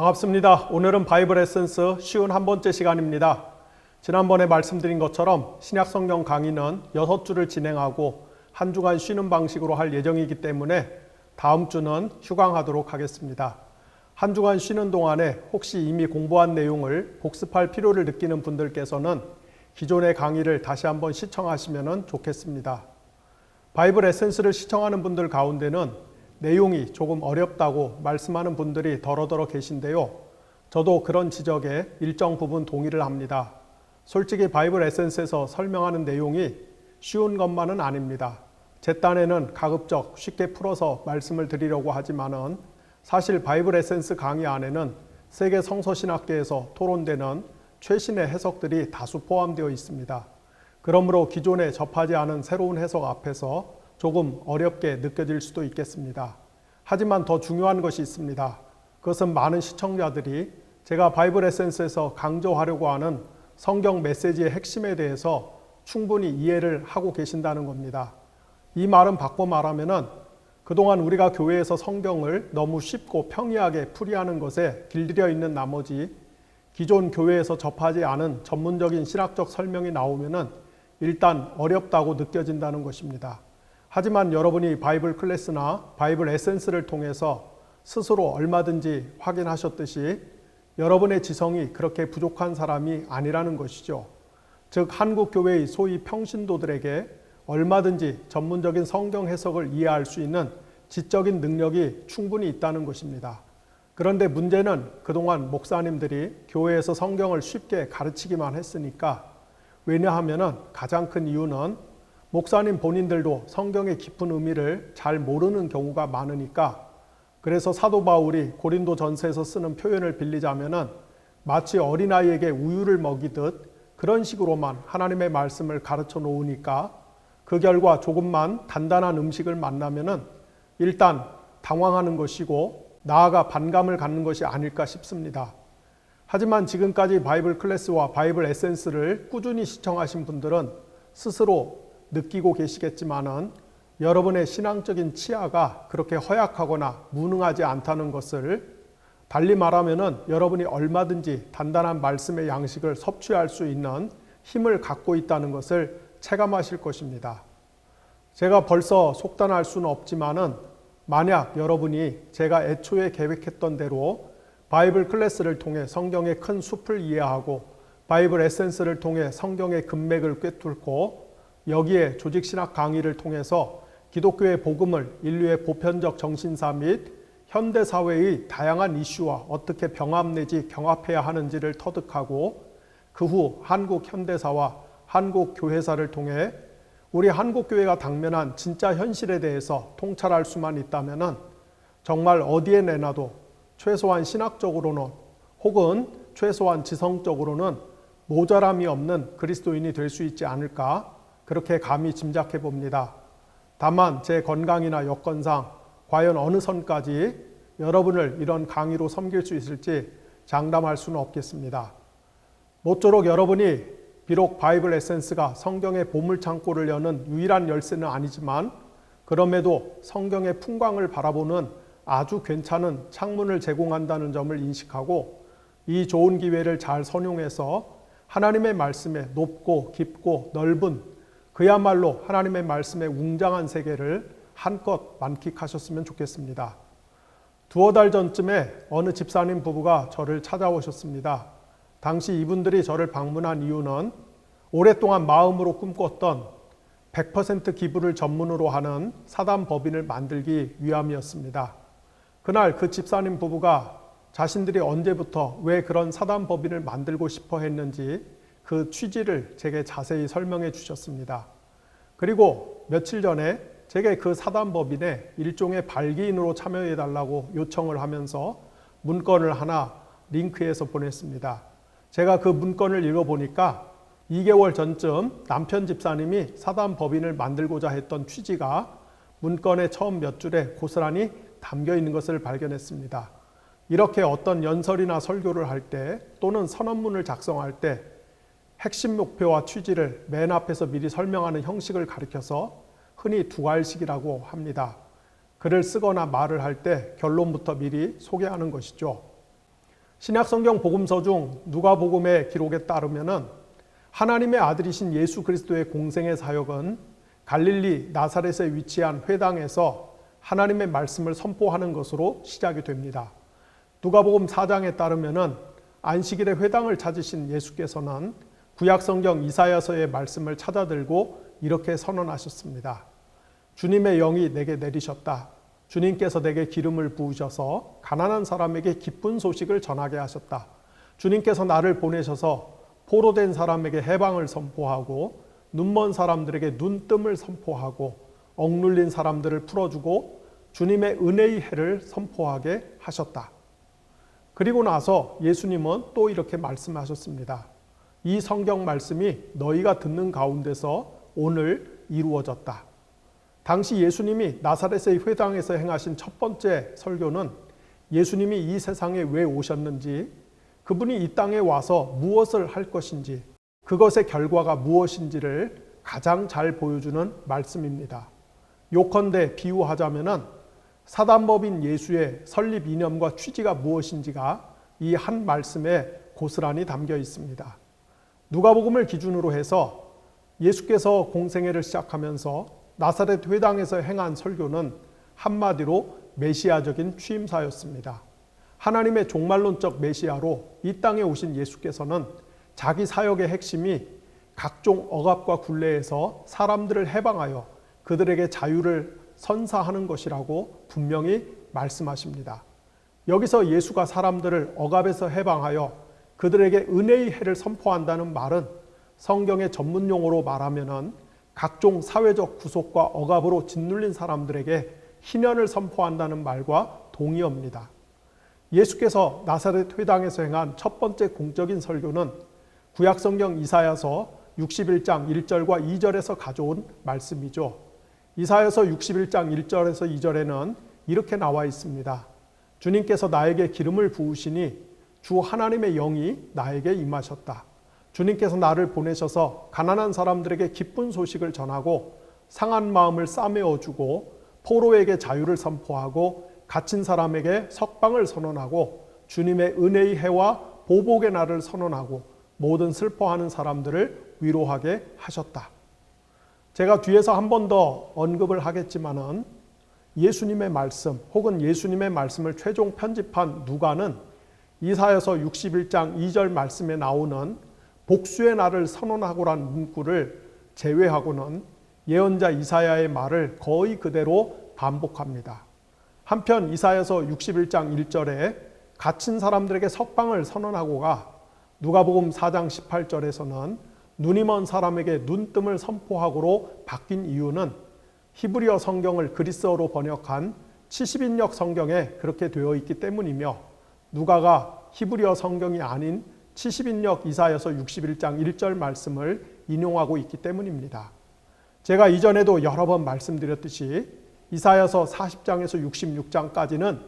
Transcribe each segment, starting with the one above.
반갑습니다. 오늘은 바이블 에센스 쉬운 한 번째 시간입니다. 지난번에 말씀드린 것처럼 신약성경 강의는 6주를 진행하고 한 주간 쉬는 방식으로 할 예정이기 때문에 다음 주는 휴강하도록 하겠습니다. 한 주간 쉬는 동안에 혹시 이미 공부한 내용을 복습할 필요를 느끼는 분들께서는 기존의 강의를 다시 한번 시청하시면 좋겠습니다. 바이블 에센스를 시청하는 분들 가운데는 내용이 조금 어렵다고 말씀하는 분들이 더러더러 계신데요. 저도 그런 지적에 일정 부분 동의를 합니다. 솔직히 바이블 에센스에서 설명하는 내용이 쉬운 것만은 아닙니다. 제 딴에는 가급적 쉽게 풀어서 말씀을 드리려고 하지만은 사실 바이블 에센스 강의 안에는 세계 성서신학계에서 토론되는 최신의 해석들이 다수 포함되어 있습니다. 그러므로 기존에 접하지 않은 새로운 해석 앞에서 조금 어렵게 느껴질 수도 있겠습니다. 하지만 더 중요한 것이 있습니다. 그것은 많은 시청자들이 제가 바이블 에센스에서 강조하려고 하는 성경 메시지의 핵심에 대해서 충분히 이해를 하고 계신다는 겁니다. 이 말은 바꿔 말하면은 그동안 우리가 교회에서 성경을 너무 쉽고 평이하게 풀이하는 것에 길들여 있는 나머지 기존 교회에서 접하지 않은 전문적인 신학적 설명이 나오면은 일단 어렵다고 느껴진다는 것입니다. 하지만 여러분이 바이블 클래스나 바이블 에센스를 통해서 스스로 얼마든지 확인하셨듯이 여러분의 지성이 그렇게 부족한 사람이 아니라는 것이죠. 즉 한국 교회의 소위 평신도들에게 얼마든지 전문적인 성경 해석을 이해할 수 있는 지적인 능력이 충분히 있다는 것입니다. 그런데 문제는 그동안 목사님들이 교회에서 성경을 쉽게 가르치기만 했으니까, 왜냐하면 가장 큰 이유는 목사님 본인들도 성경의 깊은 의미를 잘 모르는 경우가 많으니까, 그래서 사도 바울이 고린도 전서에서 쓰는 표현을 빌리자면은 마치 어린아이에게 우유를 먹이듯 그런 식으로만 하나님의 말씀을 가르쳐 놓으니까 그 결과 조금만 단단한 음식을 만나면은 일단 당황하는 것이고 나아가 반감을 갖는 것이 아닐까 싶습니다. 하지만 지금까지 바이블 클래스와 바이블 에센스를 꾸준히 시청하신 분들은 스스로 느끼고 계시겠지만은 여러분의 신앙적인 치아가 그렇게 허약하거나 무능하지 않다는 것을, 달리 말하면은 여러분이 얼마든지 단단한 말씀의 양식을 섭취할 수 있는 힘을 갖고 있다는 것을 체감하실 것입니다. 제가 벌써 속단할 수는 없지만은 만약 여러분이 제가 애초에 계획했던 대로 바이블 클래스를 통해 성경의 큰 숲을 이해하고 바이블 에센스를 통해 성경의 금맥을 꿰뚫고 여기에 조직신학 강의를 통해서 기독교의 복음을 인류의 보편적 정신사 및 현대사회의 다양한 이슈와 어떻게 병합 내지 경합해야 하는지를 터득하고 그 후 한국 현대사와 한국 교회사를 통해 우리 한국 교회가 당면한 진짜 현실에 대해서 통찰할 수만 있다면은 정말 어디에 내놔도 최소한 신학적으로는 혹은 최소한 지성적으로는 모자람이 없는 그리스도인이 될 수 있지 않을까, 그렇게 감히 짐작해 봅니다. 다만 제 건강이나 여건상 과연 어느 선까지 여러분을 이런 강의로 섬길 수 있을지 장담할 수는 없겠습니다. 모쪼록 여러분이 비록 바이블 에센스가 성경의 보물창고를 여는 유일한 열쇠는 아니지만 그럼에도 성경의 풍광을 바라보는 아주 괜찮은 창문을 제공한다는 점을 인식하고 이 좋은 기회를 잘 선용해서 하나님의 말씀에 높고 깊고 넓은, 그야말로 하나님의 말씀의 웅장한 세계를 한껏 만끽하셨으면 좋겠습니다. 두어 달 전쯤에 어느 집사님 부부가 저를 찾아오셨습니다. 당시 이분들이 저를 방문한 이유는 오랫동안 마음으로 꿈꿨던 100% 기부를 전문으로 하는 사단법인을 만들기 위함이었습니다. 그날 그 집사님 부부가 자신들이 언제부터 왜 그런 사단법인을 만들고 싶어 했는지 그 취지를 제게 자세히 설명해 주셨습니다. 그리고 며칠 전에 제게 그 사단법인에 일종의 발기인으로 참여해 달라고 요청을 하면서 문건을 하나 링크해서 보냈습니다. 제가 그 문건을 읽어보니까 2개월 전쯤 남편 집사님이 사단법인을 만들고자 했던 취지가 문건의 처음 몇 줄에 고스란히 담겨 있는 것을 발견했습니다. 이렇게 어떤 연설이나 설교를 할 때 또는 선언문을 작성할 때 핵심 목표와 취지를 맨 앞에서 미리 설명하는 형식을 가리켜서 흔히 두괄식이라고 합니다. 글을 쓰거나 말을 할 때 결론부터 미리 소개하는 것이죠. 신약성경 복음서 중 누가복음의 기록에 따르면은 하나님의 아들이신 예수 그리스도의 공생의 사역은 갈릴리 나사렛에 위치한 회당에서 하나님의 말씀을 선포하는 것으로 시작이 됩니다. 누가복음 4장에 따르면은 안식일에 회당을 찾으신 예수께서는 구약성경 이사야서의 말씀을 찾아들고 이렇게 선언하셨습니다. 주님의 영이 내게 내리셨다. 주님께서 내게 기름을 부으셔서 가난한 사람에게 기쁜 소식을 전하게 하셨다. 주님께서 나를 보내셔서 포로된 사람에게 해방을 선포하고 눈먼 사람들에게 눈뜸을 선포하고 억눌린 사람들을 풀어주고 주님의 은혜의 해를 선포하게 하셨다. 그리고 나서 예수님은 또 이렇게 말씀하셨습니다. 이 성경 말씀이 너희가 듣는 가운데서 오늘 이루어졌다. 당시 예수님이 나사렛의 회당에서 행하신 첫 번째 설교는 예수님이 이 세상에 왜 오셨는지, 그분이 이 땅에 와서 무엇을 할 것인지, 그것의 결과가 무엇인지를 가장 잘 보여주는 말씀입니다. 요컨대 비유하자면은 사단법인 예수의 설립 이념과 취지가 무엇인지가 이 한 말씀에 고스란히 담겨 있습니다. 누가복음을 기준으로 해서 예수께서 공생애를 시작하면서 나사렛 회당에서 행한 설교는 한마디로 메시아적인 취임사였습니다. 하나님의 종말론적 메시아로 이 땅에 오신 예수께서는 자기 사역의 핵심이 각종 억압과 굴레에서 사람들을 해방하여 그들에게 자유를 선사하는 것이라고 분명히 말씀하십니다. 여기서 예수가 사람들을 억압에서 해방하여 그들에게 은혜의 해를 선포한다는 말은 성경의 전문 용어로 말하면은 각종 사회적 구속과 억압으로 짓눌린 사람들에게 희년을 선포한다는 말과 동의어입니다. 예수께서 나사렛 회당에서 행한 첫 번째 공적인 설교는 구약성경 이사야서 61장 1절과 2절에서 가져온 말씀이죠. 이사야서 61장 1절에서 2절에는 이렇게 나와 있습니다. 주님께서 나에게 기름을 부으시니 주 하나님의 영이 나에게 임하셨다. 주님께서 나를 보내셔서 가난한 사람들에게 기쁜 소식을 전하고 상한 마음을 싸매어주고 포로에게 자유를 선포하고 갇힌 사람에게 석방을 선언하고 주님의 은혜의 해와 보복의 날을 선언하고 모든 슬퍼하는 사람들을 위로하게 하셨다. 제가 뒤에서 한 번 더 언급을 하겠지만은 예수님의 말씀 혹은 예수님의 말씀을 최종 편집한 누가는 이사야서 61장 2절 말씀에 나오는 복수의 날을 선언하고란 문구를 제외하고는 예언자 이사야의 말을 거의 그대로 반복합니다. 한편 이사야서 61장 1절에 갇힌 사람들에게 석방을 선언하고가 누가복음 4장 18절에서는 눈이 먼 사람에게 눈뜸을 선포하고로 바뀐 이유는 히브리어 성경을 그리스어로 번역한 70인역 성경에 그렇게 되어 있기 때문이며 누가가 히브리어 성경이 아닌 70인역 이사야서 61장 1절 말씀을 인용하고 있기 때문입니다. 제가 이전에도 여러 번 말씀드렸듯이 이사야서 40장에서 66장까지는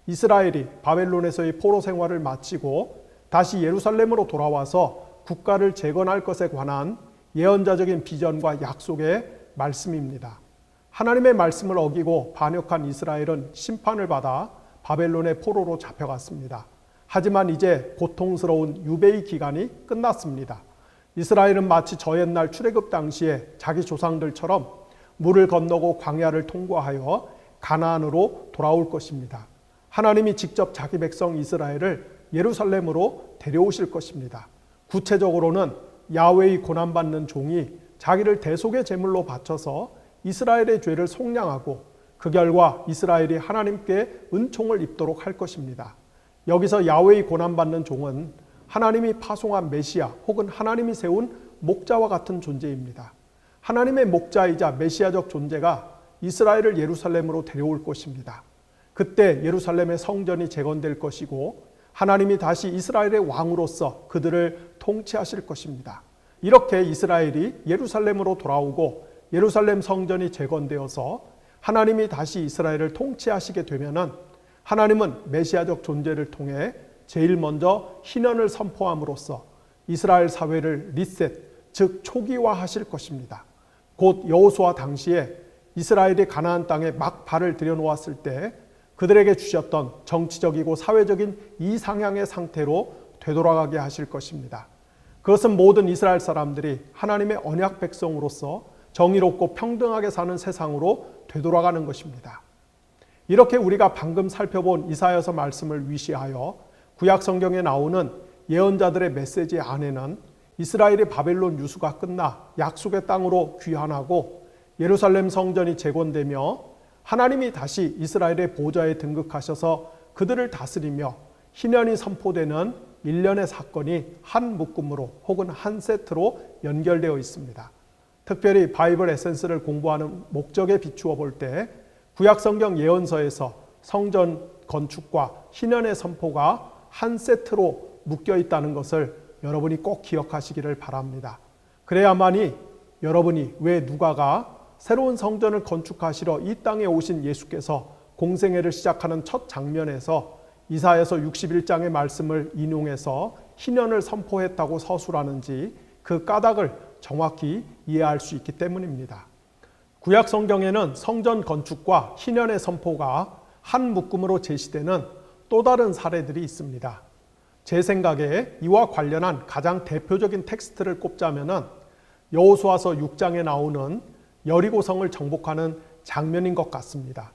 이스라엘이 바벨론에서의 포로 생활을 마치고 다시 예루살렘으로 돌아와서 국가를 재건할 것에 관한 예언자적인 비전과 약속의 말씀입니다. 하나님의 말씀을 어기고 반역한 이스라엘은 심판을 받아 바벨론의 포로로 잡혀갔습니다. 하지만 이제 고통스러운 유배의 기간이 끝났습니다. 이스라엘은 마치 저 옛날 출애굽 당시에 자기 조상들처럼 물을 건너고 광야를 통과하여 가나안으로 돌아올 것입니다. 하나님이 직접 자기 백성 이스라엘을 예루살렘으로 데려오실 것입니다. 구체적으로는 야훼의 고난받는 종이 자기를 대속의 제물로 바쳐서 이스라엘의 죄를 속량하고 그 결과 이스라엘이 하나님께 은총을 입도록 할 것입니다. 여기서 야훼의 고난받는 종은 하나님이 파송한 메시아 혹은 하나님이 세운 목자와 같은 존재입니다. 하나님의 목자이자 메시아적 존재가 이스라엘을 예루살렘으로 데려올 것입니다. 그때 예루살렘의 성전이 재건될 것이고 하나님이 다시 이스라엘의 왕으로서 그들을 통치하실 것입니다. 이렇게 이스라엘이 예루살렘으로 돌아오고 예루살렘 성전이 재건되어서 하나님이 다시 이스라엘을 통치하시게 되면은 하나님은 메시아적 존재를 통해 제일 먼저 희년을 선포함으로써 이스라엘 사회를 리셋, 즉 초기화하실 것입니다. 곧 여호수아 당시에 이스라엘이 가나안 땅에 막 발을 들여놓았을 때 그들에게 주셨던 정치적이고 사회적인 이상향의 상태로 되돌아가게 하실 것입니다. 그것은 모든 이스라엘 사람들이 하나님의 언약 백성으로서 정의롭고 평등하게 사는 세상으로 되돌아가는 것입니다. 이렇게 우리가 방금 살펴본 이사야서 말씀을 위시하여 구약 성경에 나오는 예언자들의 메시지 안에는 이스라엘의 바벨론 유수가 끝나 약속의 땅으로 귀환하고 예루살렘 성전이 재건되며 하나님이 다시 이스라엘의 보좌에 등극하셔서 그들을 다스리며 희년이 선포되는 일련의 사건이 한 묶음으로 혹은 한 세트로 연결되어 있습니다. 특별히 바이블 에센스를 공부하는 목적에 비추어 볼 때 구약 성경 예언서에서 성전 건축과 희년의 선포가 한 세트로 묶여 있다는 것을 여러분이 꼭 기억하시기를 바랍니다. 그래야만이 여러분이 왜 누가가 새로운 성전을 건축하시러 이 땅에 오신 예수께서 공생애를 시작하는 첫 장면에서 이사야서 61장의 말씀을 인용해서 희년을 선포했다고 서술하는지 그 까닭을 정확히 이해할 수 있기 때문입니다. 구약 성경에는 성전 건축과 희년의 선포가 한 묶음으로 제시되는 또 다른 사례들이 있습니다. 제 생각에 이와 관련한 가장 대표적인 텍스트를 꼽자면은 여호수아서 6장에 나오는 여리고성을 정복하는 장면인 것 같습니다.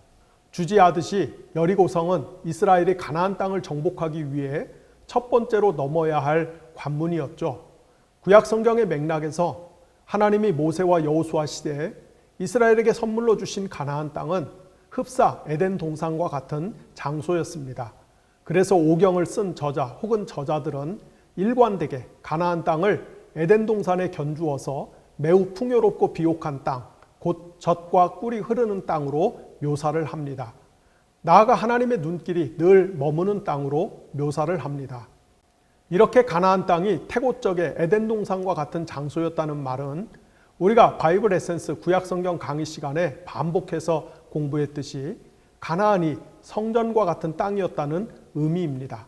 주지하듯이 여리고성은 이스라엘이 가나안 땅을 정복하기 위해 첫 번째로 넘어야 할 관문이었죠. 구약 성경의 맥락에서 하나님이 모세와 여호수아 시대에 이스라엘에게 선물로 주신 가나안 땅은 흡사 에덴 동산과 같은 장소였습니다. 그래서 오경을 쓴 저자 혹은 저자들은 일관되게 가나안 땅을 에덴 동산에 견주어서 매우 풍요롭고 비옥한 땅, 곧 젖과 꿀이 흐르는 땅으로 묘사를 합니다. 나아가 하나님의 눈길이 늘 머무는 땅으로 묘사를 합니다. 이렇게 가나안 땅이 태고적의 에덴 동산과 같은 장소였다는 말은 우리가 바이블 에센스 구약 성경 강의 시간에 반복해서 공부했듯이 가나안이 성전과 같은 땅이었다는 의미입니다.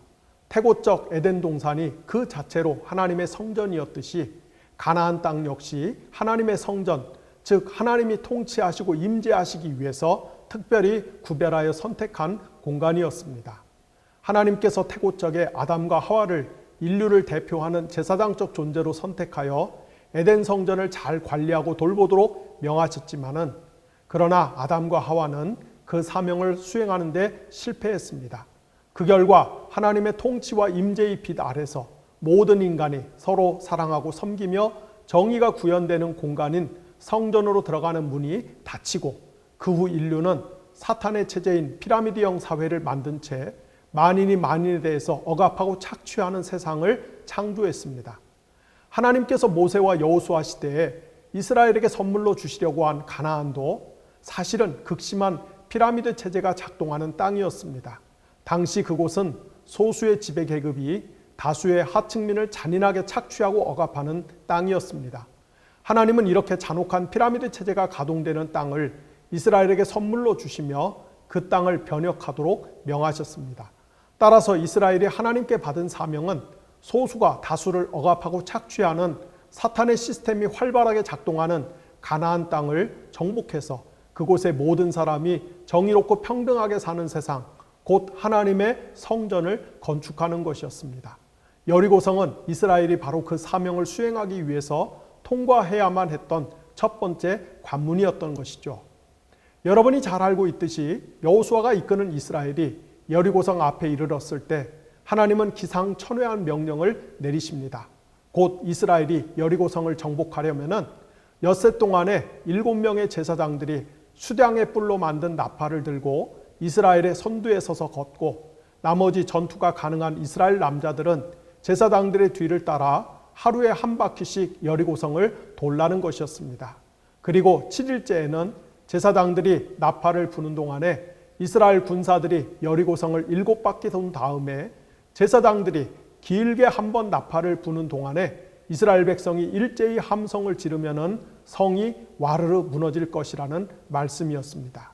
태고적 에덴 동산이 그 자체로 하나님의 성전이었듯이 가나안 땅 역시 하나님의 성전, 즉 하나님이 통치하시고 임재하시기 위해서 특별히 구별하여 선택한 공간이었습니다. 하나님께서 태고적에 아담과 하와를 인류를 대표하는 제사장적 존재로 선택하여 에덴 성전을 잘 관리하고 돌보도록 명하셨지만은 그러나 아담과 하와는 그 사명을 수행하는 데 실패했습니다. 그 결과 하나님의 통치와 임재의 빛 아래서 모든 인간이 서로 사랑하고 섬기며 정의가 구현되는 공간인 성전으로 들어가는 문이 닫히고 그 후 인류는 사탄의 체제인 피라미드형 사회를 만든 채 만인이 만인에 대해서 억압하고 착취하는 세상을 창조했습니다. 하나님께서 모세와 여호수아 시대에 이스라엘에게 선물로 주시려고 한 가나안도 사실은 극심한 피라미드 체제가 작동하는 땅이었습니다. 당시 그곳은 소수의 지배 계급이 다수의 하층민을 잔인하게 착취하고 억압하는 땅이었습니다. 하나님은 이렇게 잔혹한 피라미드 체제가 가동되는 땅을 이스라엘에게 선물로 주시며 그 땅을 변혁하도록 명하셨습니다. 따라서 이스라엘이 하나님께 받은 사명은 소수가 다수를 억압하고 착취하는 사탄의 시스템이 활발하게 작동하는 가나안 땅을 정복해서 그곳의 모든 사람이 정의롭고 평등하게 사는 세상, 곧 하나님의 성전을 건축하는 것이었습니다. 여리고성은 이스라엘이 바로 그 사명을 수행하기 위해서 통과해야만 했던 첫 번째 관문이었던 것이죠. 여러분이 잘 알고 있듯이 여호수아가 이끄는 이스라엘이 여리고성 앞에 이르렀을 때 하나님은 기상천외한 명령을 내리십니다. 곧 이스라엘이 여리고성을 정복하려면은 엿새 동안에 7명의 제사장들이 수량의 뿔로 만든 나팔을 들고 이스라엘의 선두에 서서 걷고 나머지 전투가 가능한 이스라엘 남자들은 제사장들의 뒤를 따라 하루에 한 바퀴씩 여리고성을 돌라는 것이었습니다. 그리고 7일째에는 제사장들이 나팔을 부는 동안에 이스라엘 군사들이 여리고성을 7바퀴 돈 다음에 제사장들이 길게 한 번 나팔을 부는 동안에 이스라엘 백성이 일제히 함성을 지르면은 성이 와르르 무너질 것이라는 말씀이었습니다.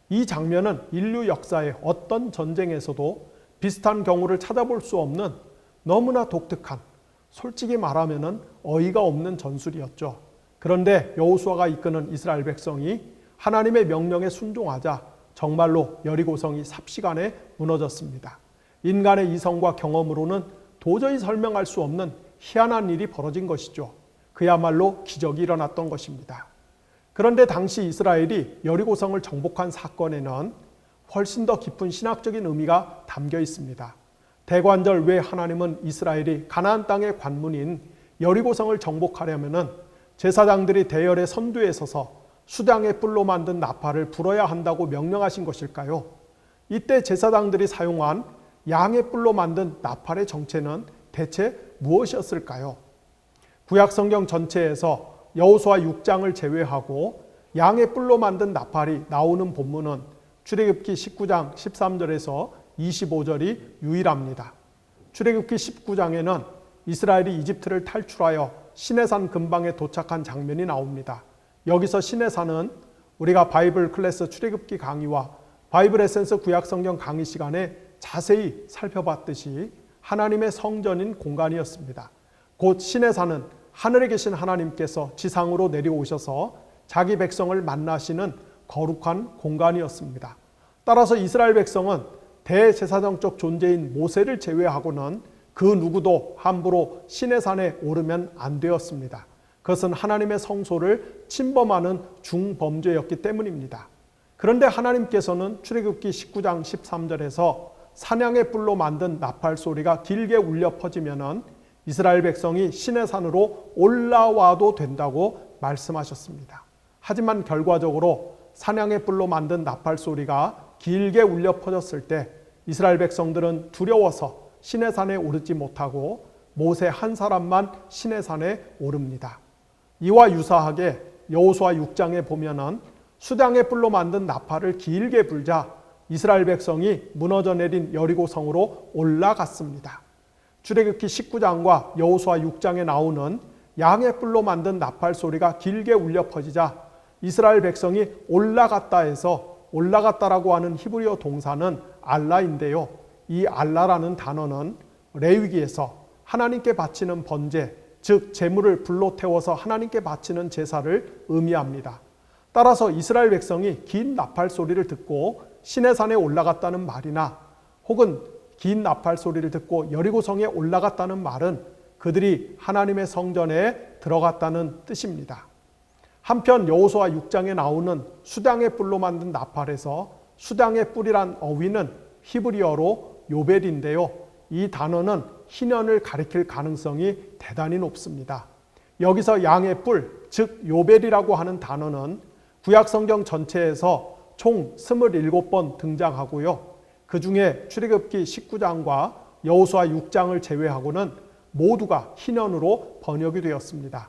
이 장면은 인류 역사의 어떤 전쟁에서도 비슷한 경우를 찾아볼 수 없는 너무나 독특한, 솔직히 말하면은 어이가 없는 전술이었죠. 그런데 여호수아가 이끄는 이스라엘 백성이 하나님의 명령에 순종하자 정말로 여리고성이 삽시간에 무너졌습니다. 인간의 이성과 경험으로는 도저히 설명할 수 없는 희한한 일이 벌어진 것이죠. 그야말로 기적이 일어났던 것입니다. 그런데 당시 이스라엘이 여리고성을 정복한 사건에는 훨씬 더 깊은 신학적인 의미가 담겨 있습니다. 대관절 외 하나님은 이스라엘이 가나안 땅의 관문인 여리고성을 정복하려면 제사장들이 대열의 선두에 서서 수장의 뿔로 만든 나팔을 불어야 한다고 명령하신 것일까요? 이때 제사장들이 사용한 양의 뿔로 만든 나팔의 정체는 대체 무엇이었을까요? 구약성경 전체에서 여호수아 6장을 제외하고 양의 뿔로 만든 나팔이 나오는 본문은 출애굽기 19장 13절에서 25절이 유일합니다. 출애굽기 19장에는 이스라엘이 이집트를 탈출하여 시내산 근방에 도착한 장면이 나옵니다. 여기서 시내산은 우리가 바이블 클래스 출애굽기 강의와 바이블 에센스 구약성경 강의 시간에 자세히 살펴봤듯이 하나님의 성전인 공간이었습니다. 곧 시내산은 하늘에 계신 하나님께서 지상으로 내려오셔서 자기 백성을 만나시는 거룩한 공간이었습니다. 따라서 이스라엘 백성은 대제사장적 존재인 모세를 제외하고는 그 누구도 함부로 시내산에 오르면 안 되었습니다. 그것은 하나님의 성소를 침범하는 중범죄였기 때문입니다. 그런데 하나님께서는 출애굽기 19장 13절에서 사냥의 뿔로 만든 나팔 소리가 길게 울려 퍼지면은 이스라엘 백성이 시내산으로 올라와도 된다고 말씀하셨습니다. 하지만 결과적으로 사냥의 뿔로 만든 나팔 소리가 길게 울려 퍼졌을 때 이스라엘 백성들은 두려워서 시내산에 오르지 못하고 모세 한 사람만 시내산에 오릅니다. 이와 유사하게 여호수아 6장에 보면은 수장의 뿔로 만든 나팔을 길게 불자 이스라엘 백성이 무너져 내린 여리고성으로 올라갔습니다. 출애굽기 19장과 여호수아 6장에 나오는 양의 뿔로 만든 나팔 소리가 길게 울려 퍼지자 이스라엘 백성이 올라갔다 해서 올라갔다라고 하는 히브리어 동사는 알라인데요. 이 알라라는 단어는 레위기에서 하나님께 바치는 번제, 즉 제물을 불로 태워서 하나님께 바치는 제사를 의미합니다. 따라서 이스라엘 백성이 긴 나팔 소리를 듣고 시내산에 올라갔다는 말이나 혹은 긴 나팔 소리를 듣고 여리고성에 올라갔다는 말은 그들이 하나님의 성전에 들어갔다는 뜻입니다. 한편 여호수아 6장에 나오는 수장의 뿔로 만든 나팔에서 수장의 뿔이란 어휘는 히브리어로 요벨인데요. 이 단어는 희년을 가리킬 가능성이 대단히 높습니다. 여기서 양의 뿔, 즉 요벨이라고 하는 단어는 구약성경 전체에서 총 27번 등장하고요. 그 중에 출애굽기 19장과 여호수아 6장을 제외하고는 모두가 희년으로 번역이 되었습니다.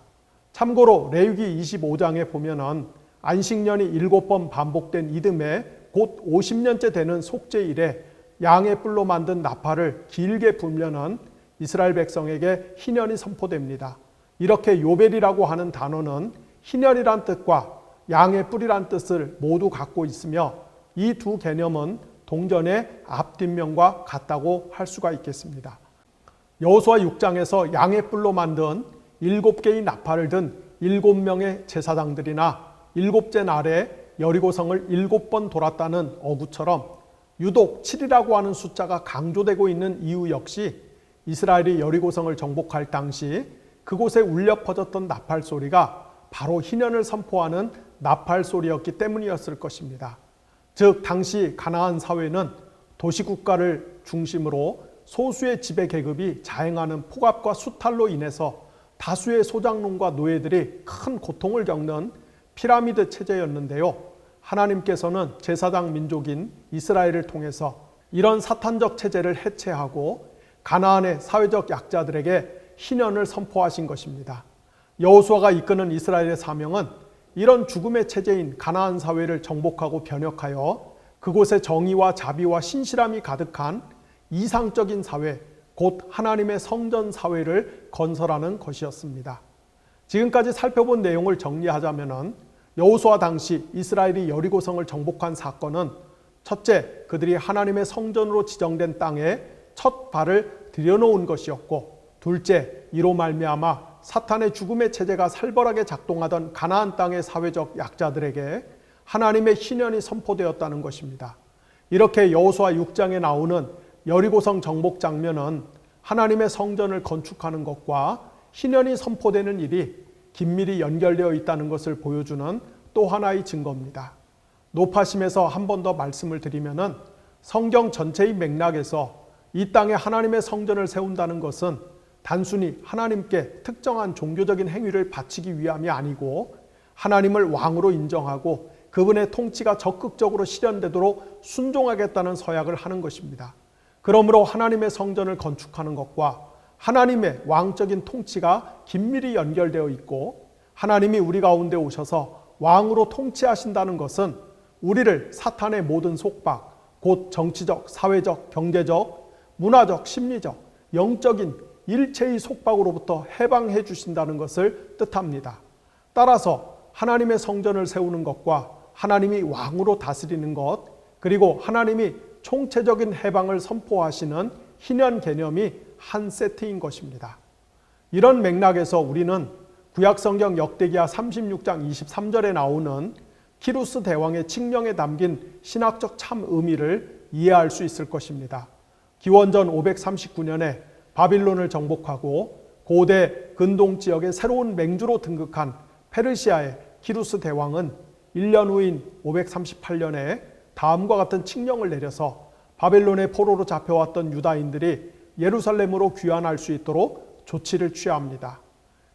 참고로 레위기 25장에 보면은 안식년이 7번 반복된 이듬해 곧 50년째 되는 속죄일에 양의 뿔로 만든 나팔을 길게 불면은 이스라엘 백성에게 희년이 선포됩니다. 이렇게 요벨이라고 하는 단어는 희년이란 뜻과 양의 뿔이란 뜻을 모두 갖고 있으며 이 두 개념은 동전의 앞뒷면과 같다고 할 수가 있겠습니다. 여호수아 6장에서 양의 뿔로 만든 7개의 나팔을 든 7명의 제사장들이나 7째 날에 여리고성을 7번 돌았다는 어구처럼 유독 7이라고 하는 숫자가 강조되고 있는 이유 역시 이스라엘이 여리고성을 정복할 당시 그곳에 울려 퍼졌던 나팔 소리가 바로 희년을 선포하는 나팔 소리였기 때문이었을 것입니다. 즉 당시 가나안 사회는 도시국가를 중심으로 소수의 지배 계급이 자행하는 폭압과 수탈로 인해서 다수의 소장농과 노예들이 큰 고통을 겪는 피라미드 체제였는데요. 하나님께서는 제사장 민족인 이스라엘을 통해서 이런 사탄적 체제를 해체하고 가나안의 사회적 약자들에게 희년을 선포하신 것입니다. 여호수아가 이끄는 이스라엘의 사명은 이런 죽음의 체제인 가나안 사회를 정복하고 변혁하여 그곳에 정의와 자비와 신실함이 가득한 이상적인 사회, 곧 하나님의 성전 사회를 건설하는 것이었습니다. 지금까지 살펴본 내용을 정리하자면 여호수아 당시 이스라엘이 여리고성을 정복한 사건은 첫째, 그들이 하나님의 성전으로 지정된 땅에 첫 발을 들여놓은 것이었고, 둘째, 이로 말미암아 사탄의 죽음의 체제가 살벌하게 작동하던 가나안 땅의 사회적 약자들에게 하나님의 희년이 선포되었다는 것입니다. 이렇게 여호수아 6장에 나오는 여리고성 정복 장면은 하나님의 성전을 건축하는 것과 희년이 선포되는 일이 긴밀히 연결되어 있다는 것을 보여주는 또 하나의 증거입니다. 높아심에서 한 번 더 말씀을 드리면은 성경 전체의 맥락에서 이 땅에 하나님의 성전을 세운다는 것은 단순히 하나님께 특정한 종교적인 행위를 바치기 위함이 아니고 하나님을 왕으로 인정하고 그분의 통치가 적극적으로 실현되도록 순종하겠다는 서약을 하는 것입니다. 그러므로 하나님의 성전을 건축하는 것과 하나님의 왕적인 통치가 긴밀히 연결되어 있고 하나님이 우리 가운데 오셔서 왕으로 통치하신다는 것은 우리를 사탄의 모든 속박, 곧 정치적, 사회적, 경제적, 문화적, 심리적, 영적인 일체의 속박으로부터 해방해 주신다는 것을 뜻합니다. 따라서 하나님의 성전을 세우는 것과 하나님이 왕으로 다스리는 것, 그리고 하나님이 총체적인 해방을 선포하시는 희년 개념이 한 세트인 것입니다. 이런 맥락에서 우리는 구약성경 역대기하 36장 23절에 나오는 키루스 대왕의 칙령에 담긴 신학적 참 의미를 이해할 수 있을 것입니다. 기원전 539년에 바빌론을 정복하고 고대 근동 지역의 새로운 맹주로 등극한 페르시아의 키루스 대왕은 1년 후인 538년에 다음과 같은 칙령을 내려서 바벨론의 포로로 잡혀왔던 유다인들이 예루살렘으로 귀환할 수 있도록 조치를 취합니다.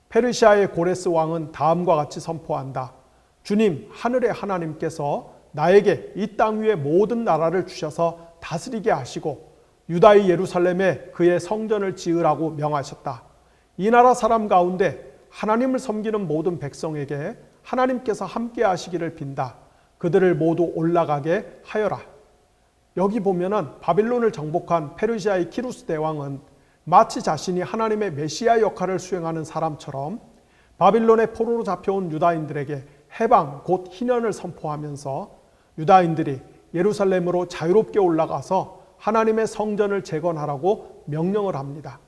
페르시아의 고레스 왕은 다음과 같이 선포한다. 주님, 하늘의 하나님께서 나에게 이 땅 위의 모든 나라를 주셔서 다스리게 하시고 유다의 예루살렘에 그의 성전을 지으라고 명하셨다. 이 나라 사람 가운데 하나님을 섬기는 모든 백성에게 하나님께서 함께 하시기를 빈다. 그들을 모두 올라가게 하여라. 여기 보면은 바빌론을 정복한 페르시아의 키루스 대왕은 마치 자신이 하나님의 메시아 역할을 수행하는 사람처럼 바빌론의 포로로 잡혀온 유다인들에게 해방 곧 희년을 선포하면서 유다인들이 예루살렘으로 자유롭게 올라가서 하나님의 성전을 재건하라고 명령을 합니다.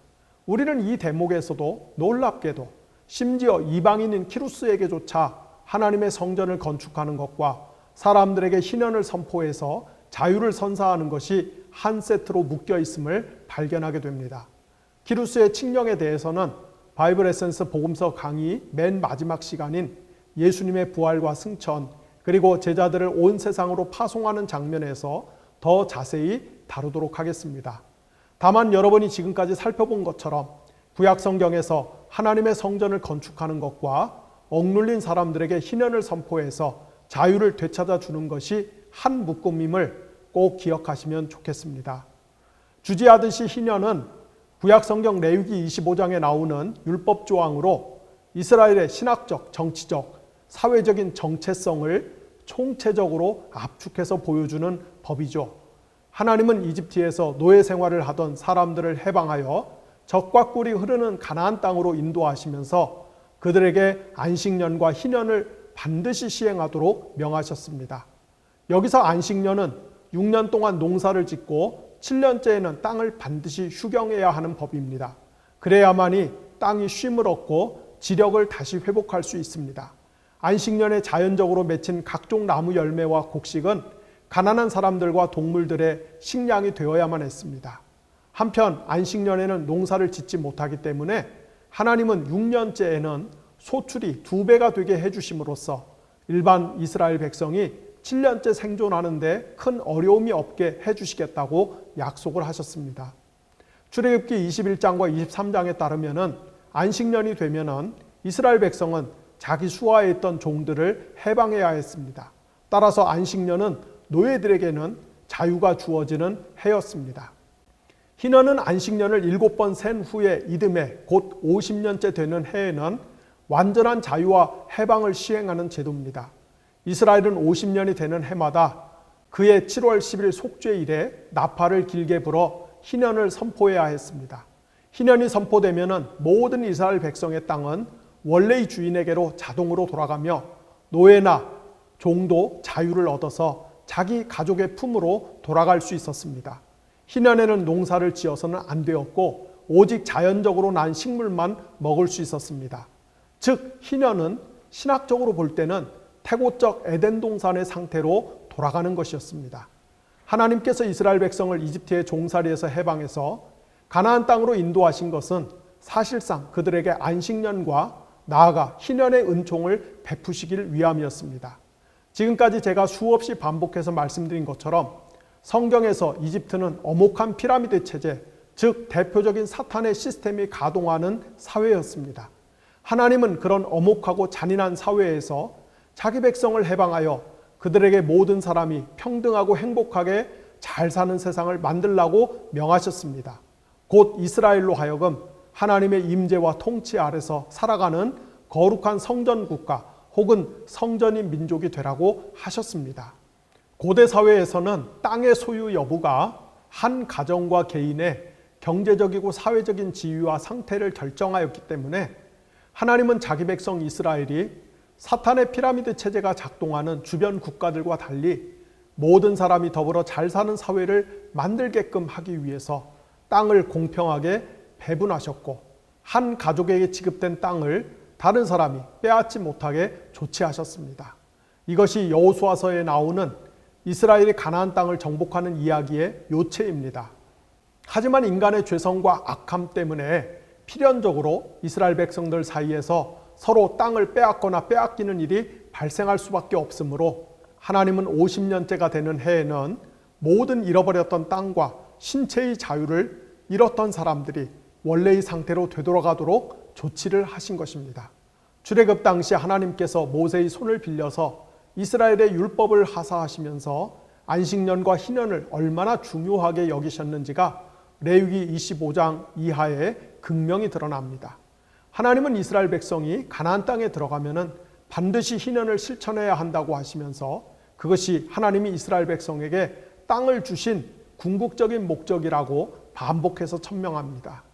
우리는 이 대목에서도 놀랍게도 심지어 이방인인 키루스에게조차 하나님의 성전을 건축하는 것과 사람들에게 희년을 선포해서 자유를 선사하는 것이 한 세트로 묶여 있음을 발견하게 됩니다. 키루스의 칙령에 대해서는 바이블 에센스 복음서 강의 맨 마지막 시간인 예수님의 부활과 승천 그리고 제자들을 온 세상으로 파송하는 장면에서 더 자세히 다루도록 하겠습니다. 다만 여러분이 지금까지 살펴본 것처럼 구약 성경에서 하나님의 성전을 건축하는 것과 억눌린 사람들에게 희년을 선포해서 자유를 되찾아 주는 것이 한 묶음임을 꼭 기억하시면 좋겠습니다. 주지하듯이 희년은 구약 성경 레위기 25장에 나오는 율법 조항으로 이스라엘의 신학적, 정치적, 사회적인 정체성을 총체적으로 압축해서 보여주는 법이죠. 하나님은 이집트에서 노예 생활을 하던 사람들을 해방하여 적과 꿀이 흐르는 가나안 땅으로 인도하시면서 그들에게 안식년과 희년을 반드시 시행하도록 명하셨습니다. 여기서 안식년은 6년 동안 농사를 짓고 7년째에는 땅을 반드시 휴경해야 하는 법입니다. 그래야만이 땅이 쉼을 얻고 지력을 다시 회복할 수 있습니다. 안식년에 자연적으로 맺힌 각종 나무 열매와 곡식은 가난한 사람들과 동물들의 식량이 되어야만 했습니다. 한편 안식년에는 농사를 짓지 못하기 때문에 하나님은 6년째에는 소출이 2배가 되게 해주심으로써 일반 이스라엘 백성이 7년째 생존하는 데 큰 어려움이 없게 해주시겠다고 약속을 하셨습니다. 출애굽기 21장과 23장에 따르면 안식년이 되면 이스라엘 백성은 자기 수하에 있던 종들을 해방해야 했습니다. 따라서 안식년은 노예들에게는 자유가 주어지는 해였습니다. 희년은 안식년을 7번 센 후에 이듬해 곧 50년째 되는 해에는 완전한 자유와 해방을 시행하는 제도입니다. 이스라엘은 50년이 되는 해마다 그해 7월 10일 속죄일에 나팔을 길게 불어 희년을 선포해야 했습니다. 희년이 선포되면 모든 이스라엘 백성의 땅은 원래의 주인에게로 자동으로 돌아가며 노예나 종도 자유를 얻어서 자기 가족의 품으로 돌아갈 수 있었습니다. 희년에는 농사를 지어서는 안 되었고 오직 자연적으로 난 식물만 먹을 수 있었습니다. 즉 희년은 신학적으로 볼 때는 태고적 에덴 동산의 상태로 돌아가는 것이었습니다. 하나님께서 이스라엘 백성을 이집트의 종살이에서 해방해서 가나안 땅으로 인도하신 것은 사실상 그들에게 안식년과 나아가 희년의 은총을 베푸시길 위함이었습니다. 지금까지 제가 수없이 반복해서 말씀드린 것처럼 성경에서 이집트는 엄혹한 피라미드 체제, 즉 대표적인 사탄의 시스템이 가동하는 사회였습니다. 하나님은 그런 엄혹하고 잔인한 사회에서 자기 백성을 해방하여 그들에게 모든 사람이 평등하고 행복하게 잘 사는 세상을 만들라고 명하셨습니다. 곧 이스라엘로 하여금 하나님의 임재와 통치 아래서 살아가는 거룩한 성전 국가 혹은 성전인 민족이 되라고 하셨습니다. 고대 사회에서는 땅의 소유 여부가 한 가정과 개인의 경제적이고 사회적인 지위와 상태를 결정하였기 때문에 하나님은 자기 백성 이스라엘이 사탄의 피라미드 체제가 작동하는 주변 국가들과 달리 모든 사람이 더불어 잘 사는 사회를 만들게끔 하기 위해서 땅을 공평하게 배분하셨고 한 가족에게 지급된 땅을 다른 사람이 빼앗지 못하게 조치하셨습니다. 이것이 여호수아서에 나오는 이스라엘이 가나안 땅을 정복하는 이야기의 요체입니다. 하지만 인간의 죄성과 악함 때문에 필연적으로 이스라엘 백성들 사이에서 서로 땅을 빼앗거나 빼앗기는 일이 발생할 수밖에 없으므로 하나님은 50년째가 되는 해에는 모든 잃어버렸던 땅과 신체의 자유를 잃었던 사람들이 원래의 상태로 되돌아가도록 조치를 하신 것입니다. 출애굽 당시 하나님께서 모세의 손을 빌려서 이스라엘의 율법을 하사하시면서 안식년과 희년을 얼마나 중요하게 여기셨는지가 레위기 25장 이하에 극명히 드러납니다. 하나님은 이스라엘 백성이 가나안 땅에 들어가면은 반드시 희년을 실천해야 한다고 하시면서 그것이 하나님이 이스라엘 백성에게 땅을 주신 궁극적인 목적이라고 반복해서 천명합니다.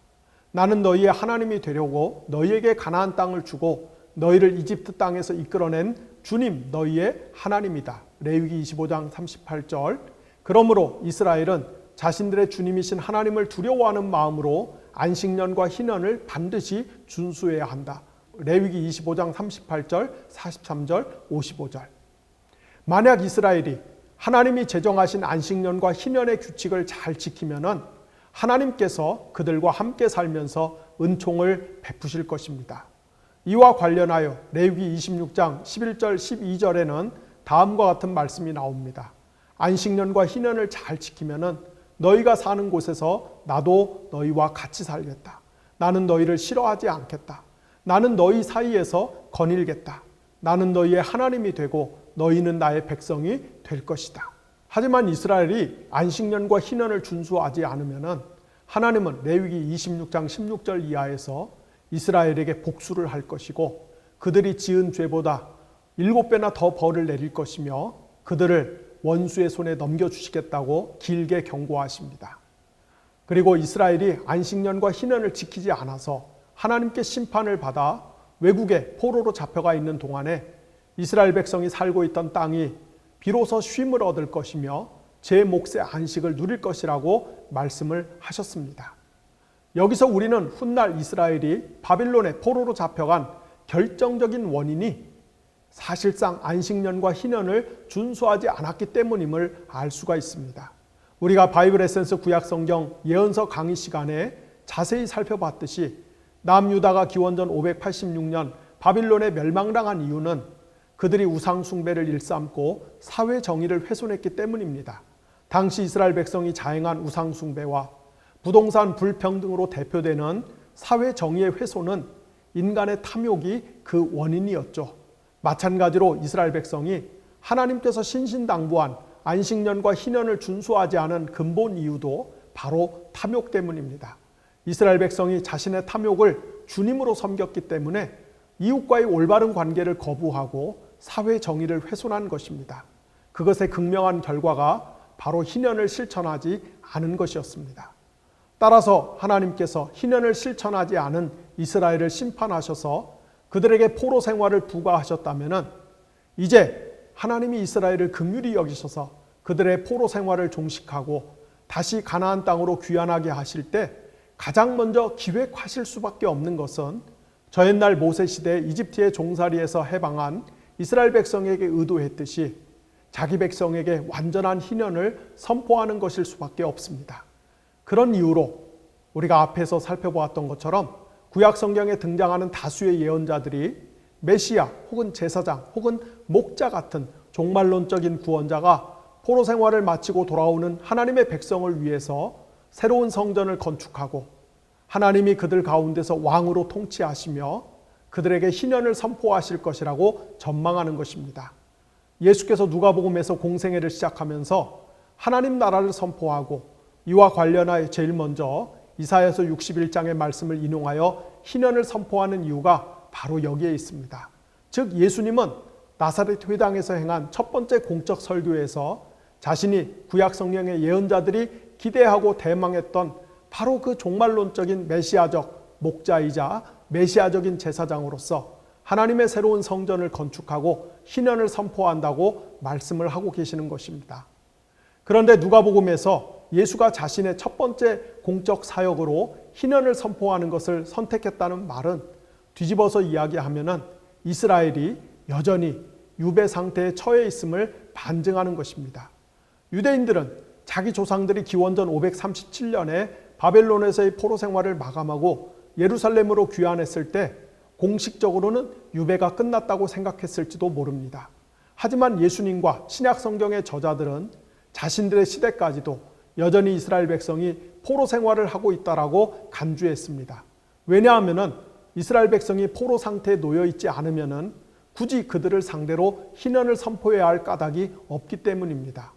나는 너희의 하나님이 되려고 너희에게 가나안 땅을 주고 너희를 이집트 땅에서 이끌어낸 주님 너희의 하나님이다. 레위기 25장 38절. 그러므로 이스라엘은 자신들의 주님이신 하나님을 두려워하는 마음으로 안식년과 희년을 반드시 준수해야 한다. 레위기 25장 38절, 43절, 55절. 만약 이스라엘이 하나님이 제정하신 안식년과 희년의 규칙을 잘 지키면은 하나님께서 그들과 함께 살면서 은총을 베푸실 것입니다. 이와 관련하여 레위기 26장 11절 12절에는 다음과 같은 말씀이 나옵니다. 안식년과 희년을 잘 지키면은 너희가 사는 곳에서 나도 너희와 같이 살겠다. 나는 너희를 싫어하지 않겠다. 나는 너희 사이에서 거닐겠다. 나는 너희의 하나님이 되고 너희는 나의 백성이 될 것이다. 하지만 이스라엘이 안식년과 희년을 준수하지 않으면 하나님은 레위기 26장 16절 이하에서 이스라엘에게 복수를 할 것이고 그들이 지은 죄보다 7배나 더 벌을 내릴 것이며 그들을 원수의 손에 넘겨주시겠다고 길게 경고하십니다. 그리고 이스라엘이 안식년과 희년을 지키지 않아서 하나님께 심판을 받아 외국에 포로로 잡혀가 있는 동안에 이스라엘 백성이 살고 있던 땅이 비로소 쉼을 얻을 것이며 제 몫의 안식을 누릴 것이라고 말씀을 하셨습니다. 여기서 우리는 훗날 이스라엘이 바빌론에 포로로 잡혀간 결정적인 원인이 사실상 안식년과 희년을 준수하지 않았기 때문임을 알 수가 있습니다. 우리가 바이블 에센스 구약성경 예언서 강의 시간에 자세히 살펴봤듯이 남유다가 기원전 586년 바빌론에 멸망당한 이유는 그들이 우상 숭배를 일삼고 사회 정의를 훼손했기 때문입니다. 당시 이스라엘 백성이 자행한 우상 숭배와 부동산 불평등으로 대표되는 사회 정의의 훼손은 인간의 탐욕이 그 원인이었죠. 마찬가지로 이스라엘 백성이 하나님께서 신신당부한 안식년과 희년을 준수하지 않은 근본 이유도 바로 탐욕 때문입니다. 이스라엘 백성이 자신의 탐욕을 주님으로 섬겼기 때문에 이웃과의 올바른 관계를 거부하고 사회 정의를 훼손한 것입니다. 그것의 극명한 결과가 바로 희년을 실천하지 않은 것이었습니다. 따라서 하나님께서 희년을 실천하지 않은 이스라엘을 심판하셔서 그들에게 포로 생활을 부과하셨다면 이제 하나님이 이스라엘을 긍휼히 여기셔서 그들의 포로 생활을 종식하고 다시 가나안 땅으로 귀환하게 하실 때 가장 먼저 기획하실 수밖에 없는 것은 저 옛날 모세 시대 이집트의 종살이에서 해방한 이스라엘 백성에게 의도했듯이 자기 백성에게 완전한 희년을 선포하는 것일 수밖에 없습니다. 그런 이유로 우리가 앞에서 살펴보았던 것처럼 구약 성경에 등장하는 다수의 예언자들이 메시아 혹은 제사장 혹은 목자 같은 종말론적인 구원자가 포로 생활을 마치고 돌아오는 하나님의 백성을 위해서 새로운 성전을 건축하고 하나님이 그들 가운데서 왕으로 통치하시며 그들에게 희년을 선포하실 것이라고 전망하는 것입니다. 예수께서 누가복음에서 공생애를 시작하면서 하나님 나라를 선포하고 이와 관련하여 제일 먼저 이사야서 61장의 말씀을 인용하여 희년을 선포하는 이유가 바로 여기에 있습니다. 즉 예수님은 나사렛 회당에서 행한 첫 번째 공적 설교에서 자신이 구약 성경의 예언자들이 기대하고 대망했던 바로 그 종말론적인 메시아적 목자이자 메시아적인 제사장으로서 하나님의 새로운 성전을 건축하고 희년을 선포한다고 말씀을 하고 계시는 것입니다. 그런데 누가복음에서 예수가 자신의 첫 번째 공적 사역으로 희년을 선포하는 것을 선택했다는 말은 뒤집어서 이야기하면은 이스라엘이 여전히 유배 상태에 처해 있음을 반증하는 것입니다. 유대인들은 자기 조상들이 기원전 537년에 바벨론에서의 포로 생활을 마감하고 예루살렘으로 귀환했을 때 공식적으로는 유배가 끝났다고 생각했을지도 모릅니다. 하지만 예수님과 신약 성경의 저자들은 자신들의 시대까지도 여전히 이스라엘 백성이 포로 생활을 하고 있다라고 간주했습니다. 왜냐하면은 이스라엘 백성이 포로 상태에 놓여 있지 않으면은 굳이 그들을 상대로 희년을 선포해야 할 까닭이 없기 때문입니다.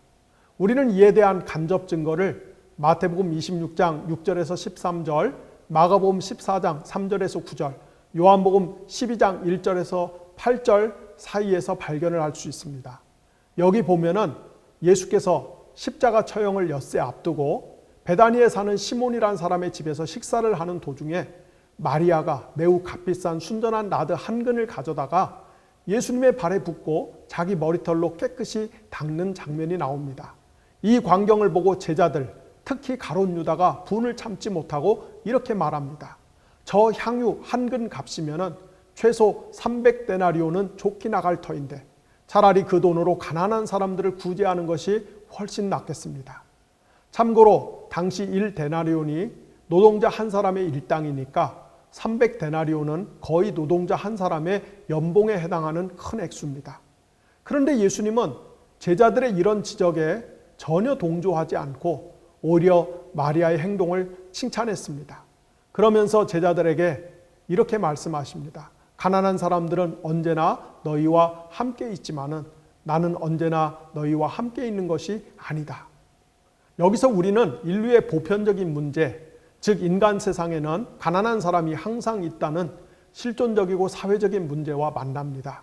우리는 이에 대한 간접 증거를 마태복음 26장 6절에서 13절, 마가복음 14장 3절에서 9절, 요한복음 12장 1절에서 8절 사이에서 발견을 할 수 있습니다. 여기 보면은 예수께서 십자가 처형을 엿새 앞두고 베다니에 사는 시몬이라는 사람의 집에서 식사를 하는 도중에 마리아가 매우 값비싼 순전한 나드 한 근을 가져다가 예수님의 발에 붓고 자기 머리털로 깨끗이 닦는 장면이 나옵니다. 이 광경을 보고 제자들, 특히 가룟 유다가 분을 참지 못하고 이렇게 말합니다. 저 향유 한 근 값이면은 최소 300데나리온은 좋게 나갈 터인데 차라리 그 돈으로 가난한 사람들을 구제하는 것이 훨씬 낫겠습니다. 참고로 당시 1데나리온이 노동자 한 사람의 일당이니까 300데나리온은 거의 노동자 한 사람의 연봉에 해당하는 큰 액수입니다. 그런데 예수님은 제자들의 이런 지적에 전혀 동조하지 않고 오히려 마리아의 행동을 칭찬했습니다. 그러면서 제자들에게 이렇게 말씀하십니다. 가난한 사람들은 언제나 너희와 함께 있지만은 나는 언제나 너희와 함께 있는 것이 아니다. 여기서 우리는 인류의 보편적인 문제, 즉 인간 세상에는 가난한 사람이 항상 있다는 실존적이고 사회적인 문제와 만납니다.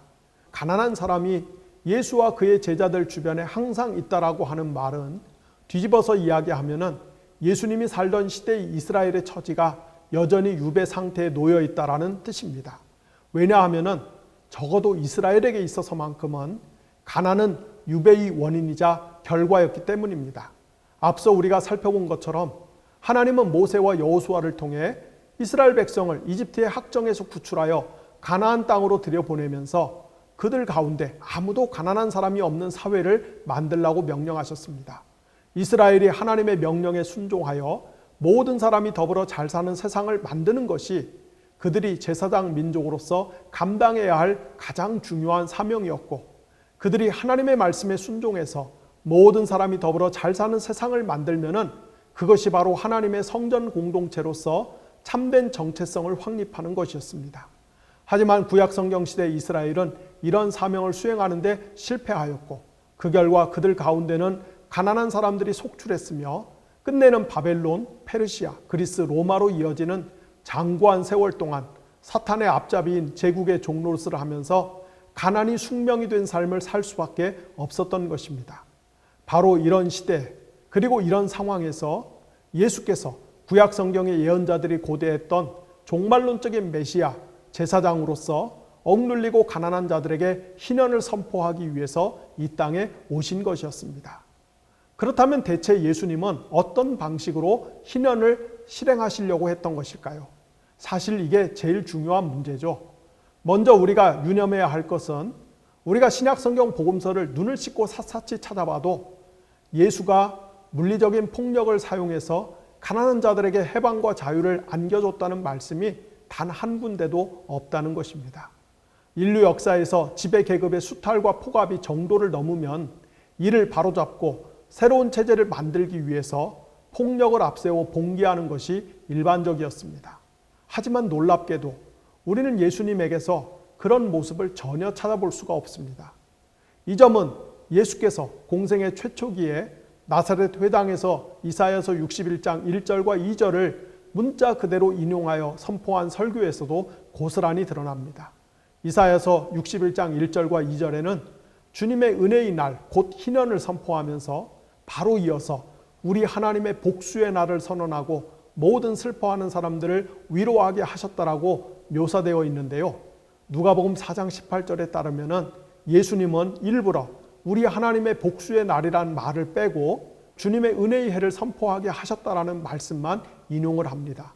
가난한 사람이 예수와 그의 제자들 주변에 항상 있다라고 하는 말은 뒤집어서 이야기하면은 예수님이 살던 시대의 이스라엘의 처지가 여전히 유배 상태에 놓여 있다라는 뜻입니다. 왜냐하면은 적어도 이스라엘에게 있어서만큼은 가난은 유배의 원인이자 결과였기 때문입니다. 앞서 우리가 살펴본 것처럼 하나님은 모세와 여호수아를 통해 이스라엘 백성을 이집트의 학정에서 구출하여 가나안 땅으로 들여보내면서 그들 가운데 아무도 가난한 사람이 없는 사회를 만들라고 명령하셨습니다. 이스라엘이 하나님의 명령에 순종하여 모든 사람이 더불어 잘 사는 세상을 만드는 것이 그들이 제사장 민족으로서 감당해야 할 가장 중요한 사명이었고, 그들이 하나님의 말씀에 순종해서 모든 사람이 더불어 잘 사는 세상을 만들면은 그것이 바로 하나님의 성전 공동체로서 참된 정체성을 확립하는 것이었습니다. 하지만 구약 성경 시대 이스라엘은 이런 사명을 수행하는 데 실패하였고, 그 결과 그들 가운데는 가난한 사람들이 속출했으며 끝내는 바벨론, 페르시아, 그리스, 로마로 이어지는 장구한 세월 동안 사탄의 앞잡이인 제국의 종노릇을 하면서 가난이 숙명이 된 삶을 살 수밖에 없었던 것입니다. 바로 이런 시대, 그리고 이런 상황에서 예수께서 구약 성경의 예언자들이 고대했던 종말론적인 메시아, 제사장으로서 억눌리고 가난한 자들에게 희년을 선포하기 위해서 이 땅에 오신 것이었습니다. 그렇다면 대체 예수님은 어떤 방식으로 희년을 실행하시려고 했던 것일까요? 사실 이게 제일 중요한 문제죠. 먼저 우리가 유념해야 할 것은 우리가 신약성경 복음서를 눈을 씻고 샅샅이 찾아봐도 예수가 물리적인 폭력을 사용해서 가난한 자들에게 해방과 자유를 안겨줬다는 말씀이 단 한 군데도 없다는 것입니다. 인류 역사에서 지배계급의 수탈과 폭압이 정도를 넘으면 이를 바로잡고 새로운 체제를 만들기 위해서 폭력을 앞세워 봉기하는 것이 일반적이었습니다. 하지만 놀랍게도 우리는 예수님에게서 그런 모습을 전혀 찾아볼 수가 없습니다. 이 점은 예수께서 공생의 최초기에 나사렛 회당에서 이사야서 61장 1절과 2절을 문자 그대로 인용하여 선포한 설교에서도 고스란히 드러납니다. 이사야서 61장 1절과 2절에는 주님의 은혜의 날, 곧 희년을 선포하면서 바로 이어서 우리 하나님의 복수의 날을 선언하고 모든 슬퍼하는 사람들을 위로하게 하셨다라고 묘사되어 있는데요. 누가복음 4장 18절에 따르면 예수님은 일부러 우리 하나님의 복수의 날이란 말을 빼고 주님의 은혜의 해를 선포하게 하셨다라는 말씀만 인용을 합니다.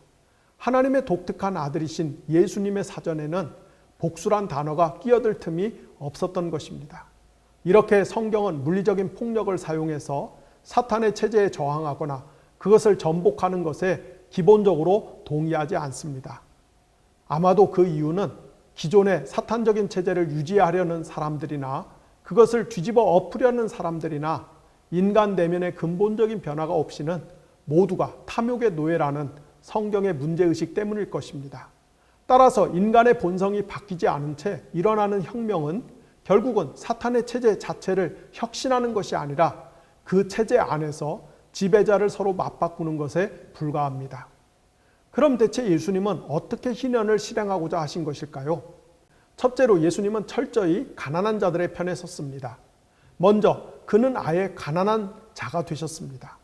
하나님의 독특한 아들이신 예수님의 사전에는 복수란 단어가 끼어들 틈이 없었던 것입니다. 이렇게 성경은 물리적인 폭력을 사용해서 사탄의 체제에 저항하거나 그것을 전복하는 것에 기본적으로 동의하지 않습니다. 아마도 그 이유는 기존의 사탄적인 체제를 유지하려는 사람들이나 그것을 뒤집어 엎으려는 사람들이나 인간 내면의 근본적인 변화가 없이는 모두가 탐욕의 노예라는 성경의 문제의식 때문일 것입니다. 따라서 인간의 본성이 바뀌지 않은 채 일어나는 혁명은 결국은 사탄의 체제 자체를 혁신하는 것이 아니라 그 체제 안에서 지배자를 서로 맞바꾸는 것에 불과합니다. 그럼 대체 예수님은 어떻게 희년을 실행하고자 하신 것일까요? 첫째로 예수님은 철저히 가난한 자들의 편에 섰습니다. 먼저 그는 아예 가난한 자가 되셨습니다.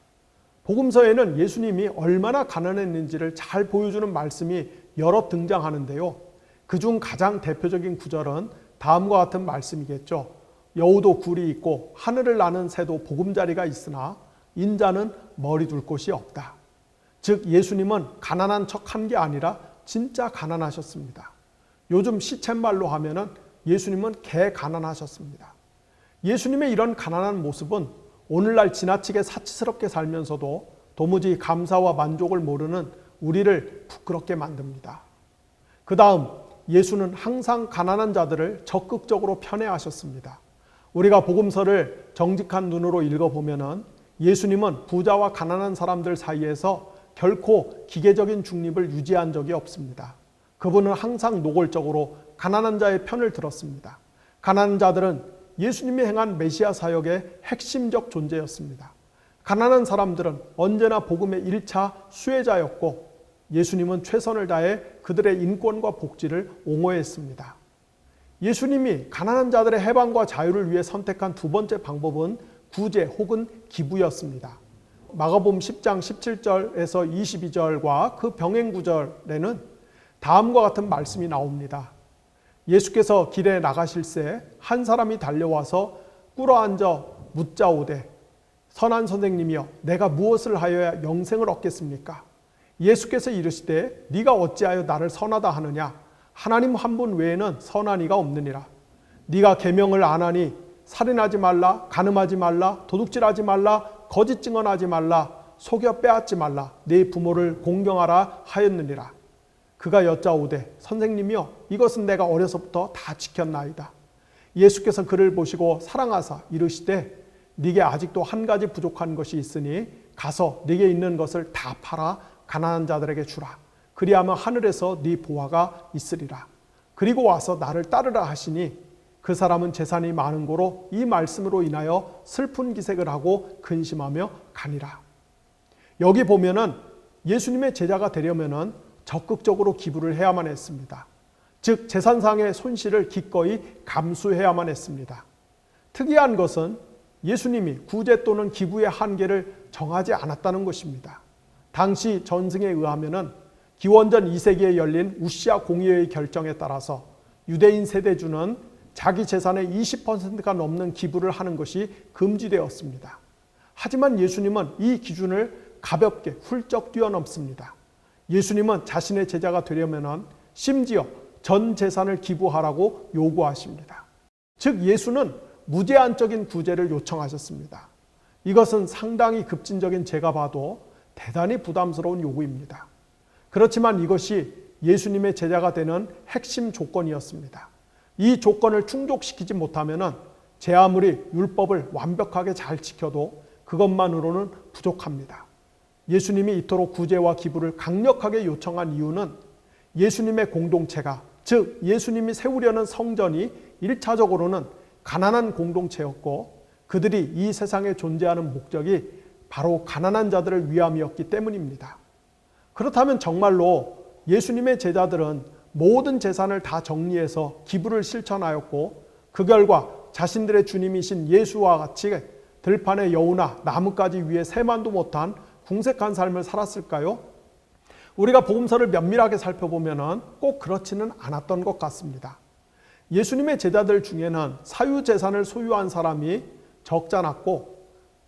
복음서에는 예수님이 얼마나 가난했는지를 잘 보여주는 말씀이 여러 등장하는데요. 그중 가장 대표적인 구절은 다음과 같은 말씀이겠죠. 여우도 굴이 있고 하늘을 나는 새도 보금자리가 있으나 인자는 머리 둘 곳이 없다. 즉 예수님은 가난한 척한 게 아니라 진짜 가난하셨습니다. 요즘 시쳇말로 하면은 예수님은 개 가난하셨습니다. 예수님의 이런 가난한 모습은 오늘날 지나치게 사치스럽게 살면서도 도무지 감사와 만족을 모르는 우리를 부끄럽게 만듭니다. 그 다음 예수는 항상 가난한 자들을 적극적으로 편애하셨습니다. 우리가 복음서를 정직한 눈으로 읽어보면 예수님은 부자와 가난한 사람들 사이에서 결코 기계적인 중립을 유지한 적이 없습니다. 그분은 항상 노골적으로 가난한 자의 편을 들었습니다. 가난한 자들은 예수님이 행한 메시아 사역의 핵심적 존재였습니다. 가난한 사람들은 언제나 복음의 1차 수혜자였고 예수님은 최선을 다해 그들의 인권과 복지를 옹호했습니다. 예수님이 가난한 자들의 해방과 자유를 위해 선택한 두 번째 방법은 구제 혹은 기부였습니다. 마가복음 10장 17절에서 22절과 그 병행 구절에는 다음과 같은 말씀이 나옵니다. 예수께서 길에 나가실새 한 사람이 달려와서 꿇어앉아 묻자오되 선한 선생님이여 내가 무엇을 하여야 영생을 얻겠습니까? 예수께서 이르시되 네가 어찌하여 나를 선하다 하느냐? 하나님 한 분 외에는 선한 이가 없느니라. 네가 계명을 안 하니 살인하지 말라, 간음하지 말라, 도둑질하지 말라, 거짓 증언하지 말라, 속여 빼앗지 말라, 네 부모를 공경하라 하였느니라. 그가 여짜오되 선생님이여 이것은 내가 어려서부터 다 지켰나이다. 예수께서 그를 보시고 사랑하사 이르시되 네게 아직도 한 가지 부족한 것이 있으니 가서 네게 있는 것을 다 팔아 가난한 자들에게 주라. 그리하면 하늘에서 네 보화가 있으리라. 그리고 와서 나를 따르라 하시니 그 사람은 재산이 많은 고로 이 말씀으로 인하여 슬픈 기색을 하고 근심하며 가니라. 여기 보면은 예수님의 제자가 되려면은 적극적으로 기부를 해야만 했습니다. 즉 재산상의 손실을 기꺼이 감수해야만 했습니다. 특이한 것은 예수님이 구제 또는 기부의 한계를 정하지 않았다는 것입니다. 당시 전승에 의하면은 기원전 2세기에 열린 우시아 공의회의 결정에 따라서 유대인 세대주는 자기 재산의 20%가 넘는 기부를 하는 것이 금지되었습니다. 하지만 예수님은 이 기준을 가볍게 훌쩍 뛰어넘습니다. 예수님은 자신의 제자가 되려면 심지어 전 재산을 기부하라고 요구하십니다. 즉 예수는 무제한적인 구제를 요청하셨습니다. 이것은 상당히 급진적인 제가 봐도 대단히 부담스러운 요구입니다. 그렇지만 이것이 예수님의 제자가 되는 핵심 조건이었습니다. 이 조건을 충족시키지 못하면 제 아무리 율법을 완벽하게 잘 지켜도 그것만으로는 부족합니다. 예수님이 이토록 구제와 기부를 강력하게 요청한 이유는 예수님의 공동체가, 즉 예수님이 세우려는 성전이 1차적으로는 가난한 공동체였고 그들이 이 세상에 존재하는 목적이 바로 가난한 자들을 위함이었기 때문입니다. 그렇다면 정말로 예수님의 제자들은 모든 재산을 다 정리해서 기부를 실천하였고 그 결과 자신들의 주님이신 예수와 같이 들판의 여우나 나뭇가지 위에 새만도 못한 궁색한 삶을 살았을까요? 우리가 복음서를 면밀하게 살펴보면 꼭 그렇지는 않았던 것 같습니다. 예수님의 제자들 중에는 사유재산을 소유한 사람이 적지 않았고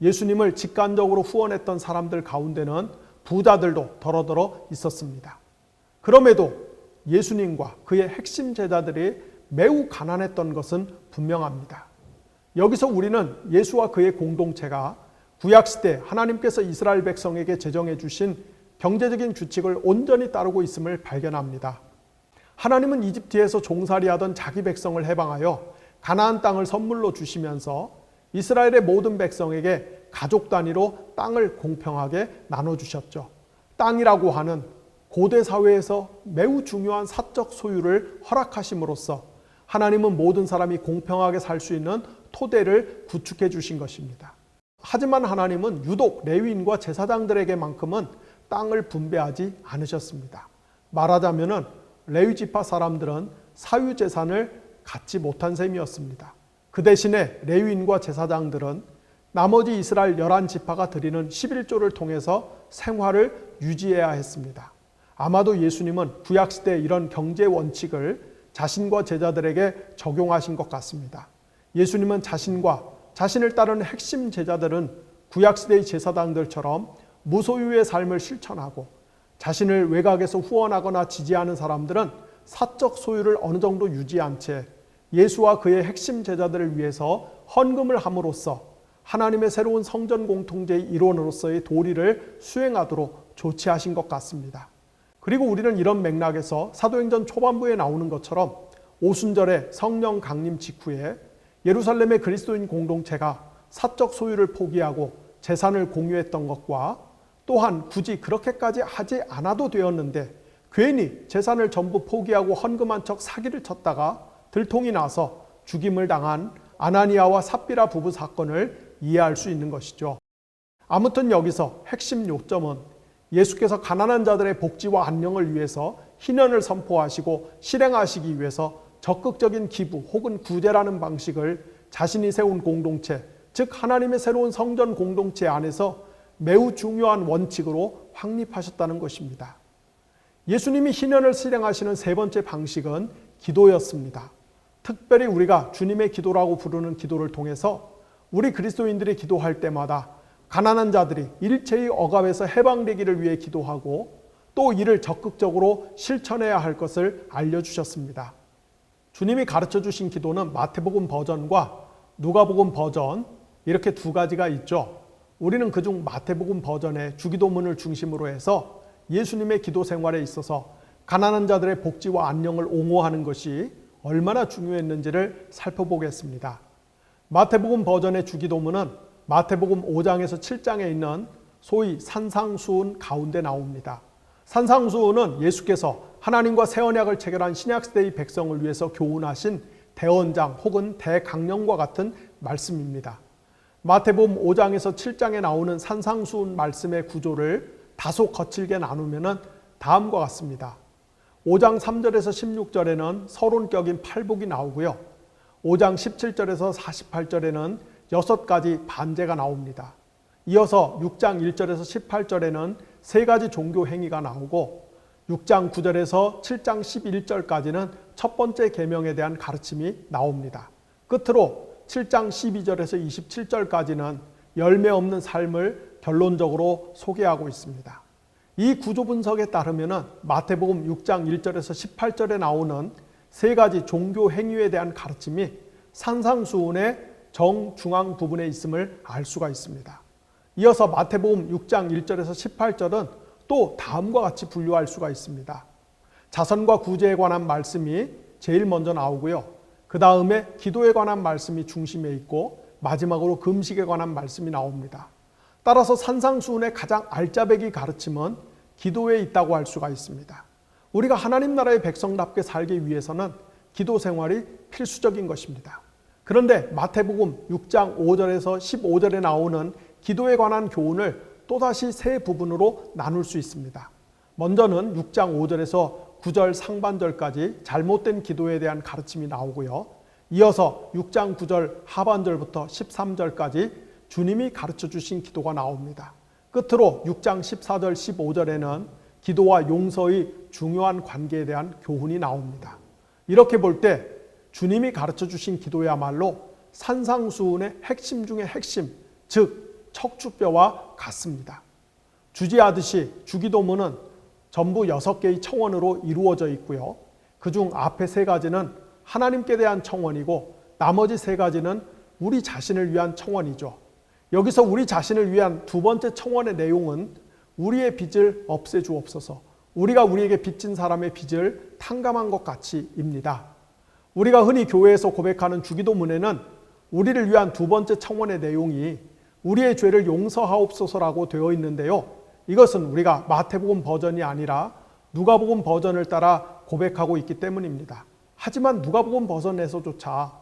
예수님을 직간접으로 후원했던 사람들 가운데는 부자들도 더러더러 있었습니다. 그럼에도 예수님과 그의 핵심 제자들이 매우 가난했던 것은 분명합니다. 여기서 우리는 예수와 그의 공동체가 구약시대 하나님께서 이스라엘 백성에게 제정해 주신 경제적인 규칙을 온전히 따르고 있음을 발견합니다. 하나님은 이집트에서 종살이하던 자기 백성을 해방하여 가나안 땅을 선물로 주시면서 이스라엘의 모든 백성에게 가족 단위로 땅을 공평하게 나눠주셨죠. 땅이라고 하는 고대 사회에서 매우 중요한 사적 소유를 허락하심으로써 하나님은 모든 사람이 공평하게 살 수 있는 토대를 구축해 주신 것입니다. 하지만 하나님은 유독 레위인과 제사장들에게만큼은 땅을 분배하지 않으셨습니다. 말하자면 레위 지파 사람들은 사유 재산을 갖지 못한 셈이었습니다. 그 대신에 레위인과 제사장들은 나머지 이스라엘 11지파가 드리는 11조를 통해서 생활을 유지해야 했습니다. 아마도 예수님은 구약시대의 이런 경제 원칙을 자신과 제자들에게 적용하신 것 같습니다. 예수님은 자신과 자신을 따르는 핵심 제자들은 구약시대의 제사장들처럼 무소유의 삶을 실천하고 자신을 외곽에서 후원하거나 지지하는 사람들은 사적 소유를 어느 정도 유지한 채 예수와 그의 핵심 제자들을 위해서 헌금을 함으로써 하나님의 새로운 성전 공통체의 일원으로서의 도리를 수행하도록 조치하신 것 같습니다. 그리고 우리는 이런 맥락에서 사도행전 초반부에 나오는 것처럼 오순절에 성령 강림 직후에 예루살렘의 그리스도인 공동체가 사적 소유를 포기하고 재산을 공유했던 것과 또한 굳이 그렇게까지 하지 않아도 되었는데 괜히 재산을 전부 포기하고 헌금한 척 사기를 쳤다가 들통이 나서 죽임을 당한 아나니아와 삽비라 부부 사건을 이해할 수 있는 것이죠. 아무튼 여기서 핵심 요점은 예수께서 가난한 자들의 복지와 안녕을 위해서 희년을 선포하시고 실행하시기 위해서 적극적인 기부 혹은 구제라는 방식을 자신이 세운 공동체, 즉 하나님의 새로운 성전 공동체 안에서 매우 중요한 원칙으로 확립하셨다는 것입니다. 예수님이 희년을 실행하시는 세 번째 방식은 기도였습니다. 특별히 우리가 주님의 기도라고 부르는 기도를 통해서 우리 그리스도인들이 기도할 때마다 가난한 자들이 일체의 억압에서 해방되기를 위해 기도하고 또 이를 적극적으로 실천해야 할 것을 알려주셨습니다. 주님이 가르쳐 주신 기도는 마태복음 버전과 누가복음 버전 이렇게 두 가지가 있죠. 우리는 그중 마태복음 버전의 주기도문을 중심으로 해서 예수님의 기도 생활에 있어서 가난한 자들의 복지와 안녕을 옹호하는 것이 얼마나 중요했는지를 살펴보겠습니다. 마태복음 버전의 주기도문은 마태복음 5장에서 7장에 있는 소위 산상수훈 가운데 나옵니다. 산상수훈은 예수께서 하나님과 새 언약을 체결한 신약시대의 백성을 위해서 교훈하신 대언장 혹은 대강령과 같은 말씀입니다. 마태복음 5장에서 7장에 나오는 산상수훈 말씀의 구조를 다소 거칠게 나누면 다음과 같습니다. 5장 3절에서 16절에는 서론격인 팔복이 나오고요. 5장 17절에서 48절에는 6가지 반제가 나옵니다. 이어서 6장 1절에서 18절에는 3가지 종교 행위가 나오고 6장 9절에서 7장 11절까지는 첫 번째 계명에 대한 가르침이 나옵니다. 끝으로 7장 12절에서 27절까지는 열매 없는 삶을 결론적으로 소개하고 있습니다. 이 구조 분석에 따르면 마태복음 6장 1절에서 18절에 나오는 3가지 종교 행위에 대한 가르침이 산상수훈의 정중앙 부분에 있음을 알 수가 있습니다. 이어서 마태복음 6장 1절에서 18절은 또 다음과 같이 분류할 수가 있습니다. 자선과 구제에 관한 말씀이 제일 먼저 나오고요. 그 다음에 기도에 관한 말씀이 중심에 있고 마지막으로 금식에 관한 말씀이 나옵니다. 따라서 산상수훈의 가장 알짜배기 가르침은 기도에 있다고 할 수가 있습니다. 우리가 하나님 나라의 백성답게 살기 위해서는 기도 생활이 필수적인 것입니다. 그런데 마태복음 6장 5절에서 15절에 나오는 기도에 관한 교훈을 또다시 세 부분으로 나눌 수 있습니다. 먼저는 6장 5절에서 9절 상반절까지 잘못된 기도에 대한 가르침이 나오고요. 이어서 6장 9절 하반절부터 13절까지 주님이 가르쳐 주신 기도가 나옵니다. 끝으로 6장 14절 15절에는 기도와 용서의 중요한 관계에 대한 교훈이 나옵니다. 이렇게 볼 때 주님이 가르쳐 주신 기도야말로 산상수훈의 핵심 중의 핵심, 즉 척추뼈와 같습니다. 주지하듯이 주기도문은 전부 6개의 청원으로 이루어져 있고요. 그중 앞에 3가지는 하나님께 대한 청원이고 나머지 3가지는 우리 자신을 위한 청원이죠. 여기서 우리 자신을 위한 두 번째 청원의 내용은 우리의 빚을 없애주옵소서, 우리가 우리에게 빚진 사람의 빚을 탕감한 것 같이입니다. 우리가 흔히 교회에서 고백하는 주기도문에는 우리를 위한 두 번째 청원의 내용이 우리의 죄를 용서하옵소서라고 되어 있는데요. 이것은 우리가 마태복음 버전이 아니라 누가복음 버전을 따라 고백하고 있기 때문입니다. 하지만 누가복음 버전에서조차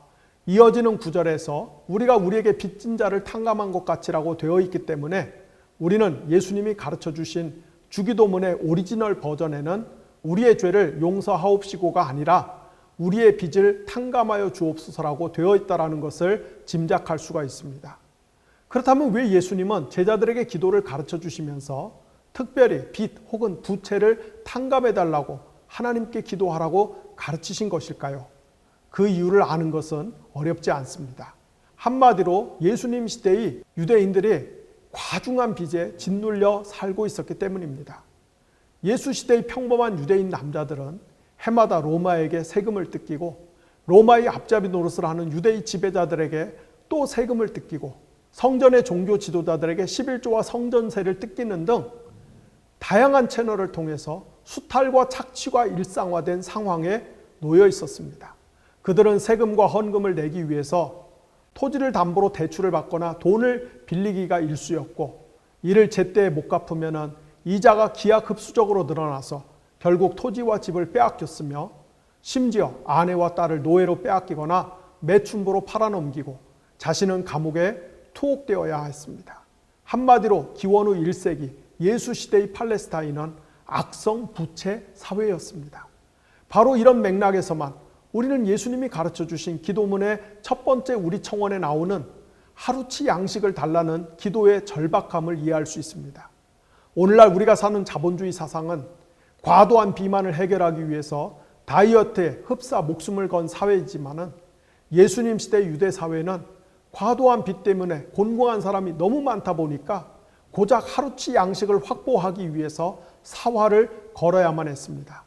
이어지는 구절에서 우리가 우리에게 빚진 자를 탕감한 것 같이라고 되어 있기 때문에 우리는 예수님이 가르쳐 주신 주기도문의 오리지널 버전에는 우리의 죄를 용서하옵시고가 아니라 우리의 빚을 탕감하여 주옵소서라고 되어 있다는 것을 짐작할 수가 있습니다. 그렇다면 왜 예수님은 제자들에게 기도를 가르쳐 주시면서 특별히 빚 혹은 부채를 탕감해 달라고 하나님께 기도하라고 가르치신 것일까요? 그 이유를 아는 것은 어렵지 않습니다. 한마디로 예수님 시대의 유대인들이 과중한 빚에 짓눌려 살고 있었기 때문입니다. 예수 시대의 평범한 유대인 남자들은 해마다 로마에게 세금을 뜯기고 로마의 앞잡이 노릇을 하는 유대의 지배자들에게 또 세금을 뜯기고 성전의 종교 지도자들에게 11조와 성전세를 뜯기는 등 다양한 채널을 통해서 수탈과 착취가 일상화된 상황에 놓여 있었습니다. 그들은 세금과 헌금을 내기 위해서 토지를 담보로 대출을 받거나 돈을 빌리기가 일쑤였고 이를 제때 못 갚으면 이자가 기하급수적으로 늘어나서 결국 토지와 집을 빼앗겼으며 심지어 아내와 딸을 노예로 빼앗기거나 매춘부로 팔아넘기고 자신은 감옥에 투옥되어야 했습니다. 한마디로 기원후 1세기 예수 시대의 팔레스타인은 악성 부채 사회였습니다. 바로 이런 맥락에서만 우리는 예수님이 가르쳐 주신 기도문의 첫 번째 우리 청원에 나오는 하루치 양식을 달라는 기도의 절박함을 이해할 수 있습니다. 오늘날 우리가 사는 자본주의 사상은 과도한 비만을 해결하기 위해서 다이어트에 흡사 목숨을 건 사회이지만은 예수님 시대 유대 사회는 과도한 빚 때문에 곤궁한 사람이 너무 많다 보니까 고작 하루치 양식을 확보하기 위해서 사활을 걸어야만 했습니다.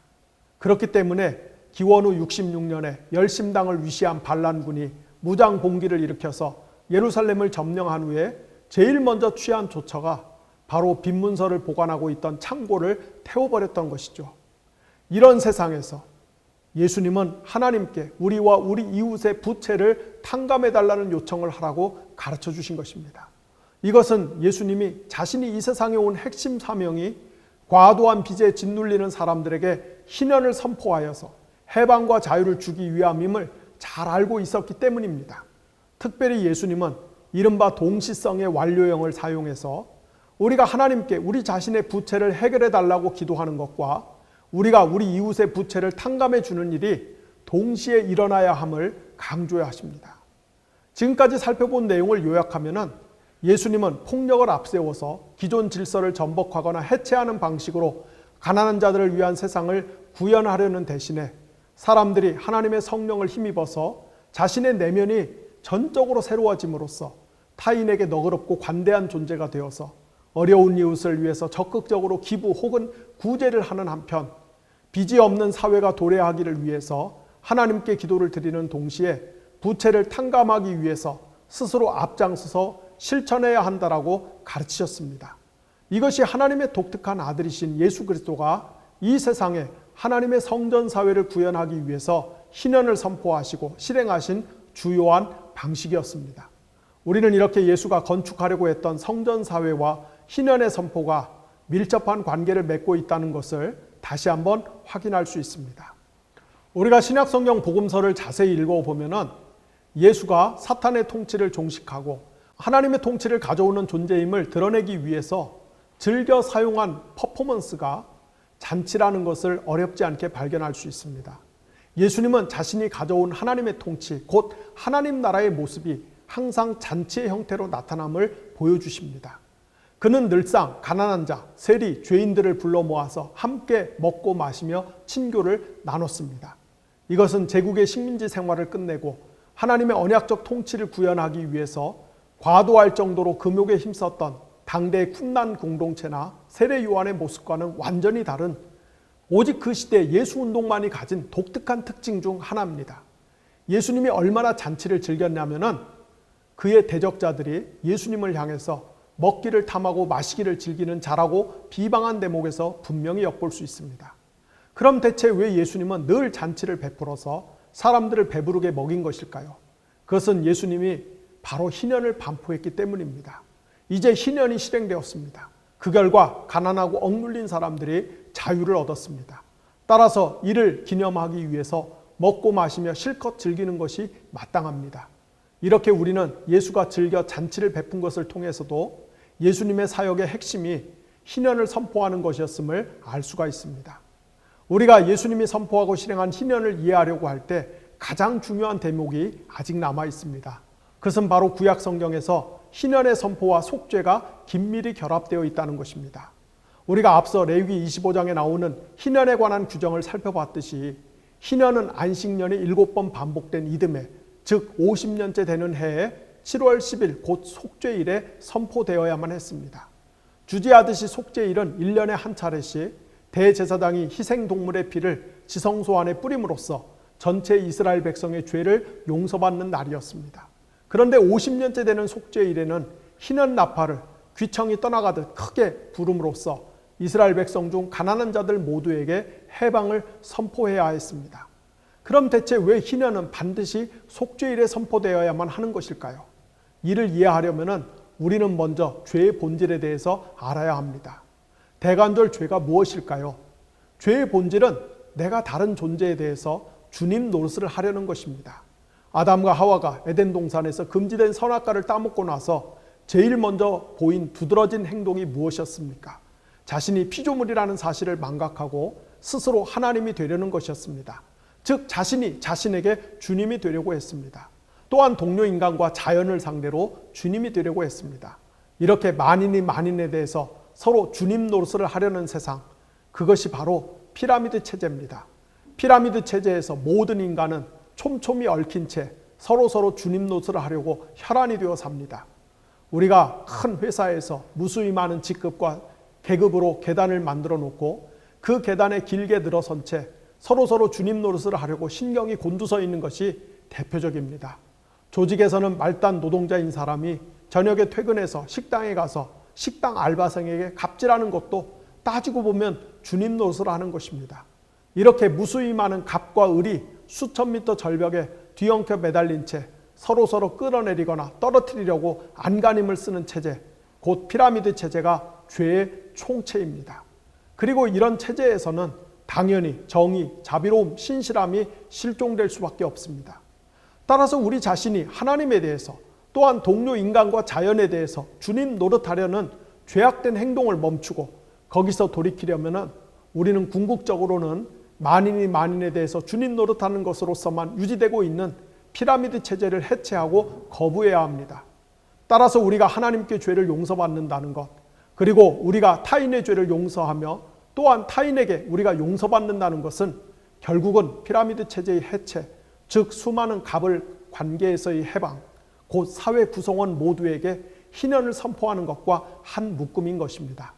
그렇기 때문에 기원후 66년에 열심당을 위시한 반란군이 무장 봉기를 일으켜서 예루살렘을 점령한 후에 제일 먼저 취한 조처가 바로 빈문서를 보관하고 있던 창고를 태워버렸던 것이죠. 이런 세상에서 예수님은 하나님께 우리와 우리 이웃의 부채를 탕감해달라는 요청을 하라고 가르쳐 주신 것입니다. 이것은 예수님이 자신이 이 세상에 온 핵심 사명이 과도한 빚에 짓눌리는 사람들에게 희년을 선포하여서 해방과 자유를 주기 위함임을 잘 알고 있었기 때문입니다. 특별히 예수님은 이른바 동시성의 완료형을 사용해서 우리가 하나님께 우리 자신의 부채를 해결해 달라고 기도하는 것과 우리가 우리 이웃의 부채를 탕감해 주는 일이 동시에 일어나야 함을 강조하십니다. 지금까지 살펴본 내용을 요약하면 예수님은 폭력을 앞세워서 기존 질서를 전복하거나 해체하는 방식으로 가난한 자들을 위한 세상을 구현하려는 대신에 사람들이 하나님의 성령을 힘입어서 자신의 내면이 전적으로 새로워짐으로써 타인에게 너그럽고 관대한 존재가 되어서 어려운 이웃을 위해서 적극적으로 기부 혹은 구제를 하는 한편 빚이 없는 사회가 도래하기를 위해서 하나님께 기도를 드리는 동시에 부채를 탕감하기 위해서 스스로 앞장서서 실천해야 한다라고 가르치셨습니다. 이것이 하나님의 독특한 아들이신 예수 그리스도가 이 세상에 하나님의 성전 사회를 구현하기 위해서 희년을 선포하시고 실행하신 주요한 방식이었습니다. 우리는 이렇게 예수가 건축하려고 했던 성전 사회와 희년의 선포가 밀접한 관계를 맺고 있다는 것을 다시 한번 확인할 수 있습니다. 우리가 신약성경 복음서를 자세히 읽어보면 예수가 사탄의 통치를 종식하고 하나님의 통치를 가져오는 존재임을 드러내기 위해서 즐겨 사용한 퍼포먼스가 잔치라는 것을 어렵지 않게 발견할 수 있습니다. 예수님은 자신이 가져온 하나님의 통치, 곧 하나님 나라의 모습이 항상 잔치의 형태로 나타남을 보여주십니다. 그는 늘상 가난한 자, 세리, 죄인들을 불러 모아서 함께 먹고 마시며 친교를 나눴습니다. 이것은 제국의 식민지 생활을 끝내고 하나님의 언약적 통치를 구현하기 위해서 과도할 정도로 금욕에 힘썼던 당대의 쿰난 공동체나 세례 요한의 모습과는 완전히 다른 오직 그 시대 예수 운동만이 가진 독특한 특징 중 하나입니다. 예수님이 얼마나 잔치를 즐겼냐면은 그의 대적자들이 예수님을 향해서 먹기를 탐하고 마시기를 즐기는 자라고 비방한 대목에서 분명히 엿볼 수 있습니다. 그럼 대체 왜 예수님은 늘 잔치를 베풀어서 사람들을 배부르게 먹인 것일까요? 그것은 예수님이 바로 희년을 반포했기 때문입니다. 이제 희년이 실행되었습니다. 그 결과 가난하고 억눌린 사람들이 자유를 얻었습니다. 따라서 이를 기념하기 위해서 먹고 마시며 실컷 즐기는 것이 마땅합니다. 이렇게 우리는 예수가 즐겨 잔치를 베푼 것을 통해서도 예수님의 사역의 핵심이 희년을 선포하는 것이었음을 알 수가 있습니다. 우리가 예수님이 선포하고 실행한 희년을 이해하려고 할 때 가장 중요한 대목이 아직 남아 있습니다. 그것은 바로 구약 성경에서 희년의 선포와 속죄가 긴밀히 결합되어 있다는 것입니다. 우리가 앞서 레위기 25장에 나오는 희년에 관한 규정을 살펴봤듯이 희년은 안식년이 7번 반복된 이듬해, 즉 50년째 되는 해에 7월 10일 곧 속죄일에 선포되어야만 했습니다. 주지하듯이 속죄일은 1년에 한 차례씩 대제사장이 희생동물의 피를 지성소 안에 뿌림으로써 전체 이스라엘 백성의 죄를 용서받는 날이었습니다. 그런데 50년째 되는 속죄일에는 희년 나팔을 귀청이 떠나가듯 크게 부름으로써 이스라엘 백성 중 가난한 자들 모두에게 해방을 선포해야 했습니다. 그럼 대체 왜 희년은 반드시 속죄일에 선포되어야만 하는 것일까요? 이를 이해하려면 우리는 먼저 죄의 본질에 대해서 알아야 합니다. 대관절 죄가 무엇일까요? 죄의 본질은 내가 다른 존재에 대해서 주님 노릇을 하려는 것입니다. 아담과 하와가 에덴 동산에서 금지된 선악과를 따먹고 나서 제일 먼저 보인 두드러진 행동이 무엇이었습니까? 자신이 피조물이라는 사실을 망각하고 스스로 하나님이 되려는 것이었습니다. 즉 자신이 자신에게 주님이 되려고 했습니다. 또한 동료 인간과 자연을 상대로 주님이 되려고 했습니다. 이렇게 만인이 만인에 대해서 서로 주님 노릇을 하려는 세상, 그것이 바로 피라미드 체제입니다. 피라미드 체제에서 모든 인간은 촘촘히 얽힌 채 서로 주님 노릇을 하려고 혈안이 되어 삽니다. 우리가 큰 회사에서 무수히 많은 직급과 계급으로 계단을 만들어 놓고 그 계단에 길게 늘어선 채 서로 주님 노릇을 하려고 신경이 곤두서 있는 것이 대표적입니다. 조직에서는 말단 노동자인 사람이 저녁에 퇴근해서 식당에 가서 식당 알바생에게 갑질하는 것도 따지고 보면 주님 노릇을 하는 것입니다. 이렇게 무수히 많은 갑과 을이 수천 미터 절벽에 뒤엉켜 매달린 채 서로 끌어내리거나 떨어뜨리려고 안간힘을 쓰는 체제, 곧 피라미드 체제가 죄의 총체입니다. 그리고 이런 체제에서는 당연히 정의, 자비로움, 신실함이 실종될 수밖에 없습니다. 따라서 우리 자신이 하나님에 대해서 또한 동료 인간과 자연에 대해서 주님 노릇하려는 죄악된 행동을 멈추고 거기서 돌이키려면 우리는 궁극적으로는 만인이 만인에 대해서 주님 노릇하는 것으로서만 유지되고 있는 피라미드 체제를 해체하고 거부해야 합니다. 따라서 우리가 하나님께 죄를 용서받는다는 것, 그리고 우리가 타인의 죄를 용서하며 또한 타인에게 우리가 용서받는다는 것은 결국은 피라미드 체제의 해체, 즉 수많은 갑을 관계에서의 해방, 곧 사회 구성원 모두에게 희년을 선포하는 것과 한 묶음인 것입니다.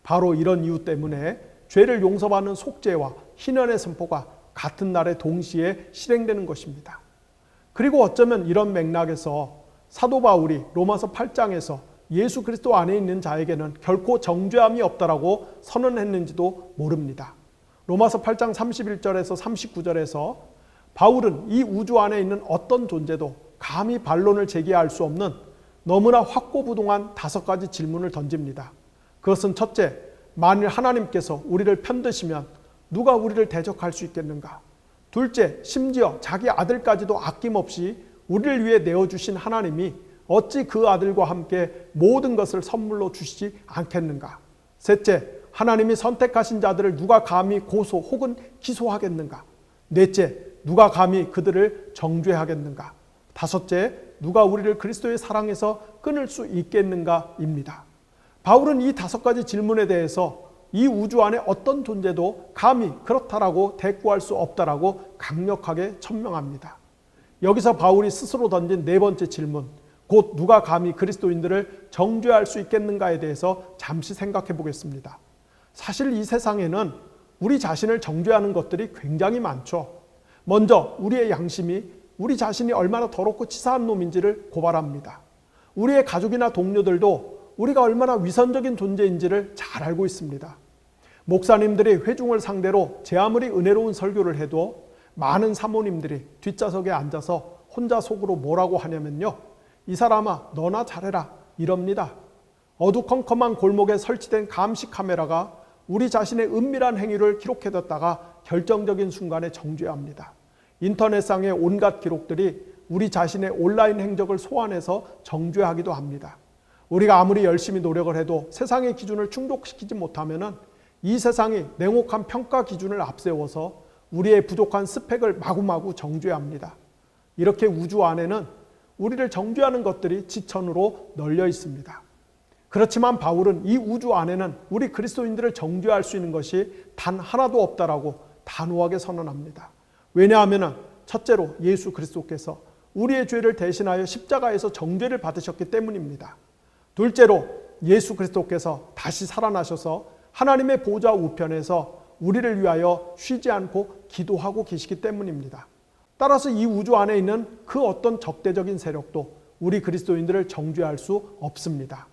바로 이런 이유 때문에 죄를 용서받는 속죄와 희년의 선포가 같은 날에 동시에 실행되는 것입니다. 그리고 어쩌면 이런 맥락에서 사도 바울이 로마서 8장에서 예수 그리스도 안에 있는 자에게는 결코 정죄함이 없다라고 선언했는지도 모릅니다. 로마서 8장 31절에서 39절에서 바울은 이 우주 안에 있는 어떤 존재도 감히 반론을 제기할 수 없는 너무나 확고부동한 5가지 질문을 던집니다. 그것은 첫째, 만일 하나님께서 우리를 편드시면 누가 우리를 대적할 수 있겠는가? 둘째, 심지어 자기 아들까지도 아낌없이 우리를 위해 내어주신 하나님이 어찌 그 아들과 함께 모든 것을 선물로 주시지 않겠는가? 셋째, 하나님이 선택하신 자들을 누가 감히 고소 혹은 기소하겠는가? 넷째, 누가 감히 그들을 정죄하겠는가? 다섯째, 누가 우리를 그리스도의 사랑에서 끊을 수 있겠는가입니다. 바울은 이 5가지 질문에 대해서 이 우주 안에 어떤 존재도 감히 그렇다라고 대꾸할 수 없다라고 강력하게 천명합니다. 여기서 바울이 스스로 던진 4번째 질문, 곧 누가 감히 그리스도인들을 정죄할 수 있겠는가에 대해서 잠시 생각해 보겠습니다. 사실 이 세상에는 우리 자신을 정죄하는 것들이 굉장히 많죠. 먼저 우리의 양심이 우리 자신이 얼마나 더럽고 치사한 놈인지를 고발합니다. 우리의 가족이나 동료들도 우리가 얼마나 위선적인 존재인지를 잘 알고 있습니다. 목사님들이 회중을 상대로 제 아무리 은혜로운 설교를 해도 많은 사모님들이 뒷좌석에 앉아서 혼자 속으로 뭐라고 하냐면요, 이 사람아 너나 잘해라 이럽니다. 어두컴컴한 골목에 설치된 감시 카메라가 우리 자신의 은밀한 행위를 기록해뒀다가 결정적인 순간에 정죄합니다. 인터넷상의 온갖 기록들이 우리 자신의 온라인 행적을 소환해서 정죄하기도 합니다. 우리가 아무리 열심히 노력을 해도 세상의 기준을 충족시키지 못하면 이 세상이 냉혹한 평가 기준을 앞세워서 우리의 부족한 스펙을 마구마구 정죄합니다. 이렇게 우주 안에는 우리를 정죄하는 것들이 지천으로 널려 있습니다. 그렇지만 바울은 이 우주 안에는 우리 그리스도인들을 정죄할 수 있는 것이 단 하나도 없다라고 단호하게 선언합니다. 왜냐하면 첫째로 예수 그리스도께서 우리의 죄를 대신하여 십자가에서 정죄를 받으셨기 때문입니다. 둘째로 예수 그리스도께서 다시 살아나셔서 하나님의 보좌 우편에서 우리를 위하여 쉬지 않고 기도하고 계시기 때문입니다. 따라서 이 우주 안에 있는 그 어떤 적대적인 세력도 우리 그리스도인들을 정죄할 수 없습니다.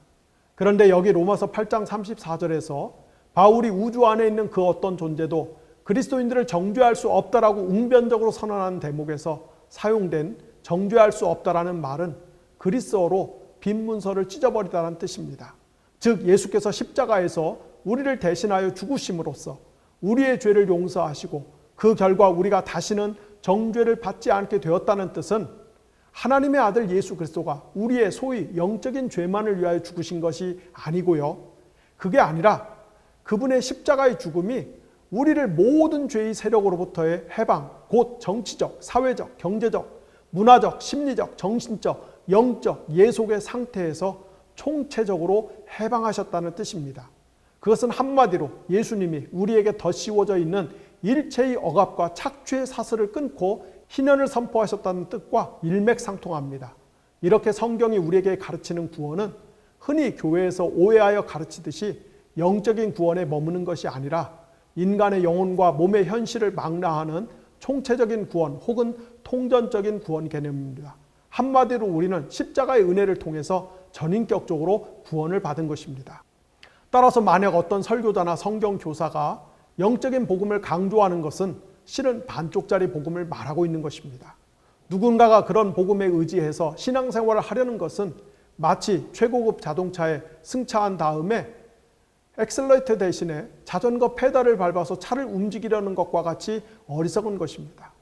그런데 여기 로마서 8장 34절에서 바울이 우주 안에 있는 그 어떤 존재도 그리스도인들을 정죄할 수 없다라고 웅변적으로 선언하는 대목에서 사용된 정죄할 수 없다라는 말은 그리스어로 빈 문서를 찢어버리다라는 뜻입니다. 즉 예수께서 십자가에서 우리를 대신하여 죽으심으로써 우리의 죄를 용서하시고 그 결과 우리가 다시는 정죄를 받지 않게 되었다는 뜻은 하나님의 아들 예수 그리스도가 우리의 소위 영적인 죄만을 위하여 죽으신 것이 아니고요. 그게 아니라 그분의 십자가의 죽음이 우리를 모든 죄의 세력으로부터의 해방, 곧 정치적, 사회적, 경제적, 문화적, 심리적, 정신적, 영적, 예속의 상태에서 총체적으로 해방하셨다는 뜻입니다. 그것은 한마디로 예수님이 우리에게 더 씌워져 있는 일체의 억압과 착취의 사슬을 끊고 희년을 선포하셨다는 뜻과 일맥상통합니다. 이렇게 성경이 우리에게 가르치는 구원은 흔히 교회에서 오해하여 가르치듯이 영적인 구원에 머무는 것이 아니라 인간의 영혼과 몸의 현실을 망라하는 총체적인 구원 혹은 통전적인 구원 개념입니다. 한마디로 우리는 십자가의 은혜를 통해서 전인격적으로 구원을 받은 것입니다. 따라서 만약 어떤 설교자나 성경 교사가 영적인 복음을 강조하는 것은 실은 반쪽짜리 복음을 말하고 있는 것입니다. 누군가가 그런 복음에 의지해서 신앙생활을 하려는 것은 마치 최고급 자동차에 승차한 다음에 엑셀러이터 대신에 자전거 페달을 밟아서 차를 움직이려는 것과 같이 어리석은 것입니다.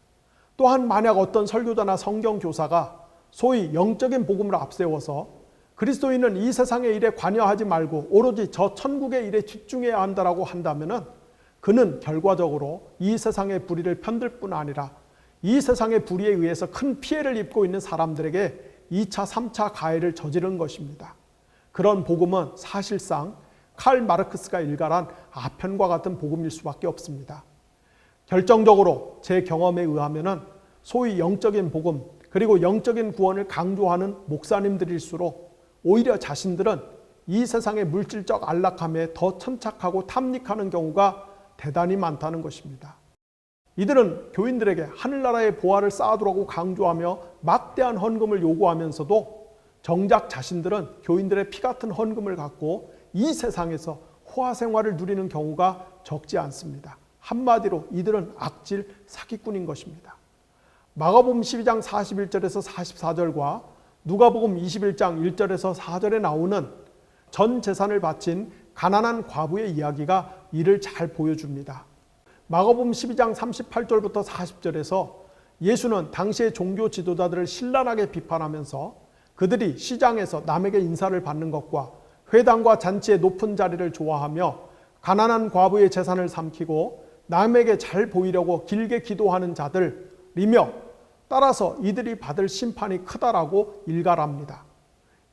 또한 만약 어떤 설교자나 성경 교사가 소위 영적인 복음을 앞세워서 그리스도인은 이 세상의 일에 관여하지 말고 오로지 저 천국의 일에 집중해야 한다라고 한다면 그는 결과적으로 이 세상의 불의를 편들 뿐 아니라 이 세상의 불의에 의해서 큰 피해를 입고 있는 사람들에게 2차, 3차 가해를 저지른 것입니다. 그런 복음은 사실상 칼 마르크스가 일갈한 아편과 같은 복음일 수밖에 없습니다. 결정적으로 제 경험에 의하면 소위 영적인 복음 그리고 영적인 구원을 강조하는 목사님들일수록 오히려 자신들은 이 세상의 물질적 안락함에 더 천착하고 탐닉하는 경우가 대단히 많다는 것입니다. 이들은 교인들에게 하늘나라의 보화를 쌓아두라고 강조하며 막대한 헌금을 요구하면서도 정작 자신들은 교인들의 피 같은 헌금을 갖고 이 세상에서 호화 생활을 누리는 경우가 적지 않습니다. 한마디로 이들은 악질 사기꾼인 것입니다. 마가복음 12장 41절에서 44절과 누가복음 21장 1절에서 4절에 나오는 전 재산을 바친 가난한 과부의 이야기가 이를 잘 보여줍니다. 마가복음 12장 38절부터 40절에서 예수는 당시의 종교 지도자들을 신랄하게 비판하면서 그들이 시장에서 남에게 인사를 받는 것과 회당과 잔치의 높은 자리를 좋아하며 가난한 과부의 재산을 삼키고 남에게 잘 보이려고 길게 기도하는 자들이며 따라서 이들이 받을 심판이 크다라고 일갈합니다.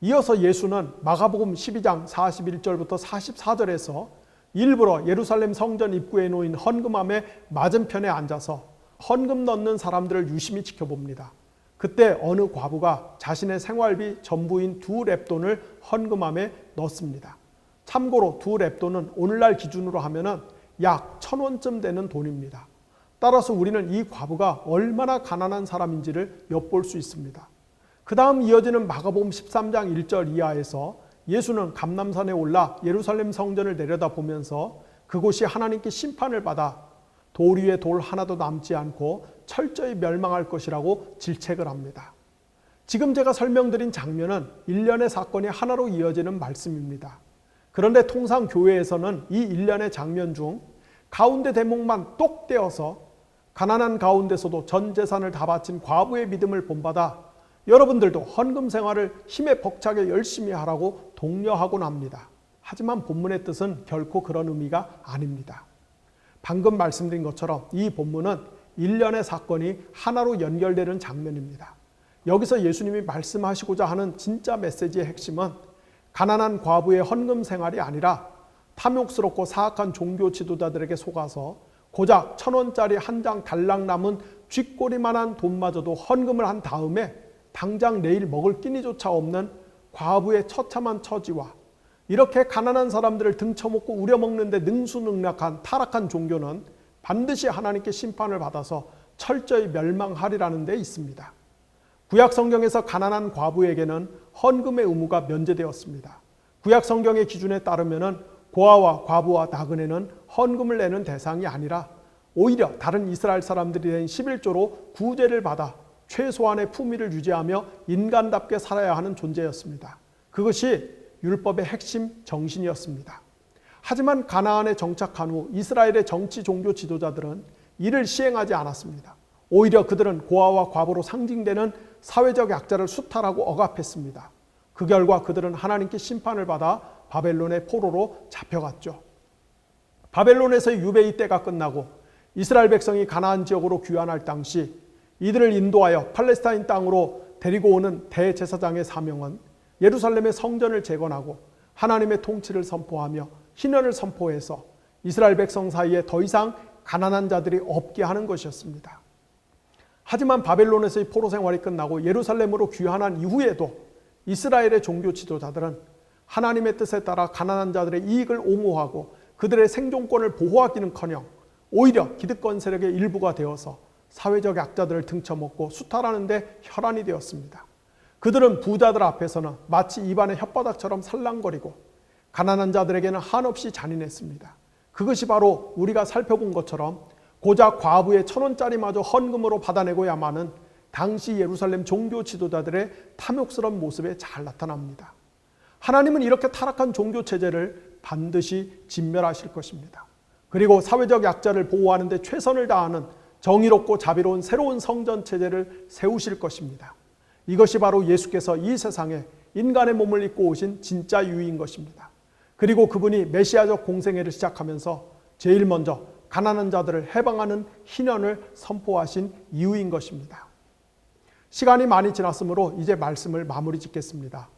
이어서 예수는 마가복음 12장 41절부터 44절에서 일부러 예루살렘 성전 입구에 놓인 헌금함의 맞은편에 앉아서 헌금 넣는 사람들을 유심히 지켜봅니다. 그때 어느 과부가 자신의 생활비 전부인 2렙돈을 헌금함에 넣습니다. 참고로 2렙돈은 오늘날 기준으로 하면 약 1,000원쯤 되는 돈입니다. 따라서 우리는 이 과부가 얼마나 가난한 사람인지를 엿볼 수 있습니다. 그 다음 이어지는 마가복음 13장 1절 이하에서 예수는 감람산에 올라 예루살렘 성전을 내려다보면서 그곳이 하나님께 심판을 받아 돌 위에 돌 하나도 남지 않고 철저히 멸망할 것이라고 질책을 합니다. 지금 제가 설명드린 장면은 일련의 사건이 하나로 이어지는 말씀입니다. 그런데 통상 교회에서는 이 일련의 장면 중 가운데 대목만 똑 떼어서 가난한 가운데서도 전 재산을 다 바친 과부의 믿음을 본받아 여러분들도 헌금 생활을 힘에 벅차게 열심히 하라고 독려하곤 합니다. 하지만 본문의 뜻은 결코 그런 의미가 아닙니다. 방금 말씀드린 것처럼 이 본문은 일련의 사건이 하나로 연결되는 장면입니다. 여기서 예수님이 말씀하시고자 하는 진짜 메시지의 핵심은 가난한 과부의 헌금 생활이 아니라 탐욕스럽고 사악한 종교 지도자들에게 속아서 고작 1,000원짜리 한 장 달랑 남은 쥐꼬리만한 돈마저도 헌금을 한 다음에 당장 내일 먹을 끼니조차 없는 과부의 처참한 처지와 이렇게 가난한 사람들을 등쳐먹고 우려먹는 데 능수능락한 타락한 종교는 반드시 하나님께 심판을 받아서 철저히 멸망하리라는 데 있습니다. 구약 성경에서 가난한 과부에게는 헌금의 의무가 면제되었습니다. 구약 성경의 기준에 따르면 고아와 과부와 나그네는 헌금을 내는 대상이 아니라 오히려 다른 이스라엘 사람들이 낸 11조로 구제를 받아 최소한의 품위를 유지하며 인간답게 살아야 하는 존재였습니다. 그것이 율법의 핵심 정신이었습니다. 하지만 가나안에 정착한 후 이스라엘의 정치 종교 지도자들은 이를 시행하지 않았습니다. 오히려 그들은 고아와 과부로 상징되는 사회적 약자를 수탈하고 억압했습니다. 그 결과 그들은 하나님께 심판을 받아 바벨론의 포로로 잡혀갔죠. 바벨론에서의 유배의 때가 끝나고 이스라엘 백성이 가나안 지역으로 귀환할 당시 이들을 인도하여 팔레스타인 땅으로 데리고 오는 대제사장의 사명은 예루살렘의 성전을 재건하고 하나님의 통치를 선포하며 희년을 선포해서 이스라엘 백성 사이에 더 이상 가난한 자들이 없게 하는 것이었습니다. 하지만 바벨론에서의 포로 생활이 끝나고 예루살렘으로 귀환한 이후에도 이스라엘의 종교 지도자들은 하나님의 뜻에 따라 가난한 자들의 이익을 옹호하고 그들의 생존권을 보호하기는커녕 오히려 기득권 세력의 일부가 되어서 사회적 약자들을 등쳐먹고 수탈하는 데 혈안이 되었습니다. 그들은 부자들 앞에서는 마치 입안의 혓바닥처럼 살랑거리고 가난한 자들에게는 한없이 잔인했습니다. 그것이 바로 우리가 살펴본 것처럼 고작 과부의 1,000원짜리마저 헌금으로 받아내고야만은 당시 예루살렘 종교 지도자들의 탐욕스러운 모습에 잘 나타납니다. 하나님은 이렇게 타락한 종교 체제를 반드시 진멸하실 것입니다. 그리고 사회적 약자를 보호하는 데 최선을 다하는 정의롭고 자비로운 새로운 성전 체제를 세우실 것입니다. 이것이 바로 예수께서 이 세상에 인간의 몸을 입고 오신 진짜 유의인 것입니다. 그리고 그분이 메시아적 공생애를 시작하면서 제일 먼저 가난한 자들을 해방하는 희년을 선포하신 이유인 것입니다. 시간이 많이 지났으므로 이제 말씀을 마무리 짓겠습니다.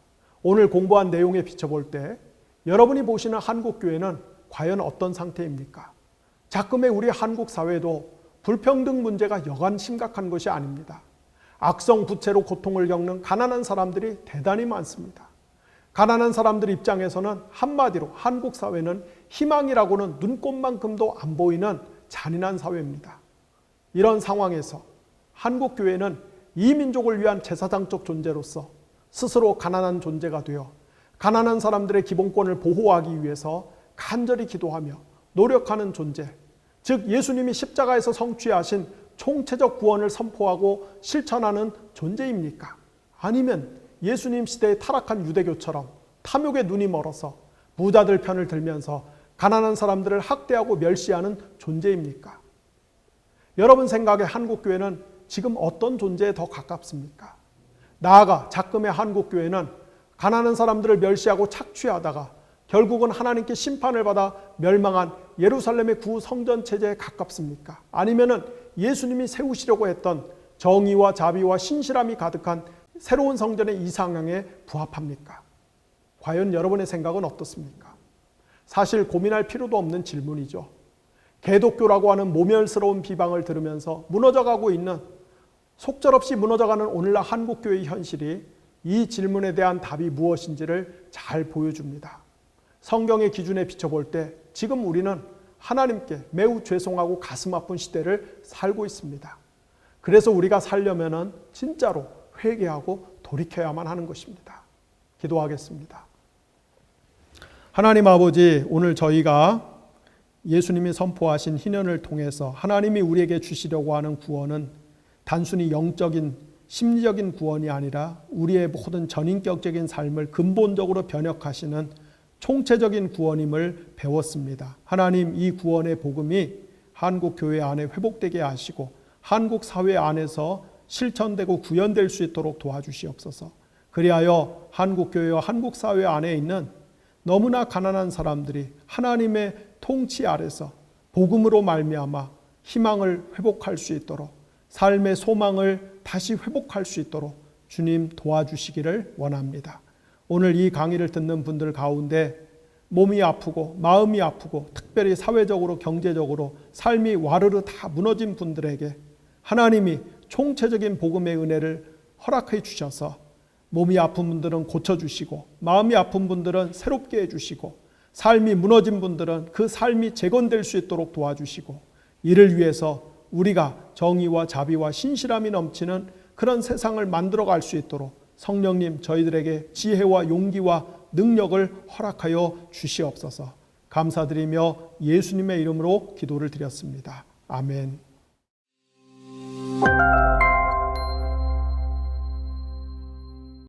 오늘 공부한 내용에 비춰볼 때 여러분이 보시는 한국교회는 과연 어떤 상태입니까? 자금의 우리 한국 사회도 불평등 문제가 여간 심각한 것이 아닙니다. 악성 부채로 고통을 겪는 가난한 사람들이 대단히 많습니다. 가난한 사람들 입장에서는 한마디로 한국 사회는 희망이라고는 눈꼽만큼도 안 보이는 잔인한 사회입니다. 이런 상황에서 한국교회는 이 민족을 위한 제사장적 존재로서 스스로 가난한 존재가 되어 가난한 사람들의 기본권을 보호하기 위해서 간절히 기도하며 노력하는 존재, 즉 예수님이 십자가에서 성취하신 총체적 구원을 선포하고 실천하는 존재입니까? 아니면 예수님 시대의 타락한 유대교처럼 탐욕에 눈이 멀어서 부자들 편을 들면서 가난한 사람들을 학대하고 멸시하는 존재입니까? 여러분 생각에 한국교회는 지금 어떤 존재에 더 가깝습니까? 나아가 작금의 한국교회는 가난한 사람들을 멸시하고 착취하다가 결국은 하나님께 심판을 받아 멸망한 예루살렘의 구성전 체제에 가깝습니까? 아니면은 예수님이 세우시려고 했던 정의와 자비와 신실함이 가득한 새로운 성전의 이상향에 부합합니까? 과연 여러분의 생각은 어떻습니까? 사실 고민할 필요도 없는 질문이죠. 개독교라고 하는 모멸스러운 비방을 들으면서 무너져가고 있는, 속절없이 무너져가는 오늘날 한국교회의 현실이 이 질문에 대한 답이 무엇인지를 잘 보여줍니다. 성경의 기준에 비춰볼 때 지금 우리는 하나님께 매우 죄송하고 가슴 아픈 시대를 살고 있습니다. 그래서 우리가 살려면은 진짜로 회개하고 돌이켜야만 하는 것입니다. 기도하겠습니다. 하나님 아버지, 오늘 저희가 예수님이 선포하신 희년을 통해서 하나님이 우리에게 주시려고 하는 구원은 단순히 영적인 심리적인 구원이 아니라 우리의 모든 전인격적인 삶을 근본적으로 변혁하시는 총체적인 구원임을 배웠습니다. 하나님, 이 구원의 복음이 한국 교회 안에 회복되게 하시고 한국 사회 안에서 실천되고 구현될 수 있도록 도와주시옵소서. 그리하여 한국 교회와 한국 사회 안에 있는 너무나 가난한 사람들이 하나님의 통치 아래서 복음으로 말미암아 희망을 회복할 수 있도록, 삶의 소망을 다시 회복할 수 있도록 주님 도와주시기를 원합니다. 오늘 이 강의를 듣는 분들 가운데 몸이 아프고 마음이 아프고 특별히 사회적으로 경제적으로 삶이 와르르 다 무너진 분들에게 하나님이 총체적인 복음의 은혜를 허락해 주셔서 몸이 아픈 분들은 고쳐주시고 마음이 아픈 분들은 새롭게 해주시고 삶이 무너진 분들은 그 삶이 재건될 수 있도록 도와주시고, 이를 위해서 우리가 정의와 자비와 신실함이 넘치는 그런 세상을 만들어갈 수 있도록 성령님 저희들에게 지혜와 용기와 능력을 허락하여 주시옵소서. 감사드리며 예수님의 이름으로 기도를 드렸습니다. 아멘.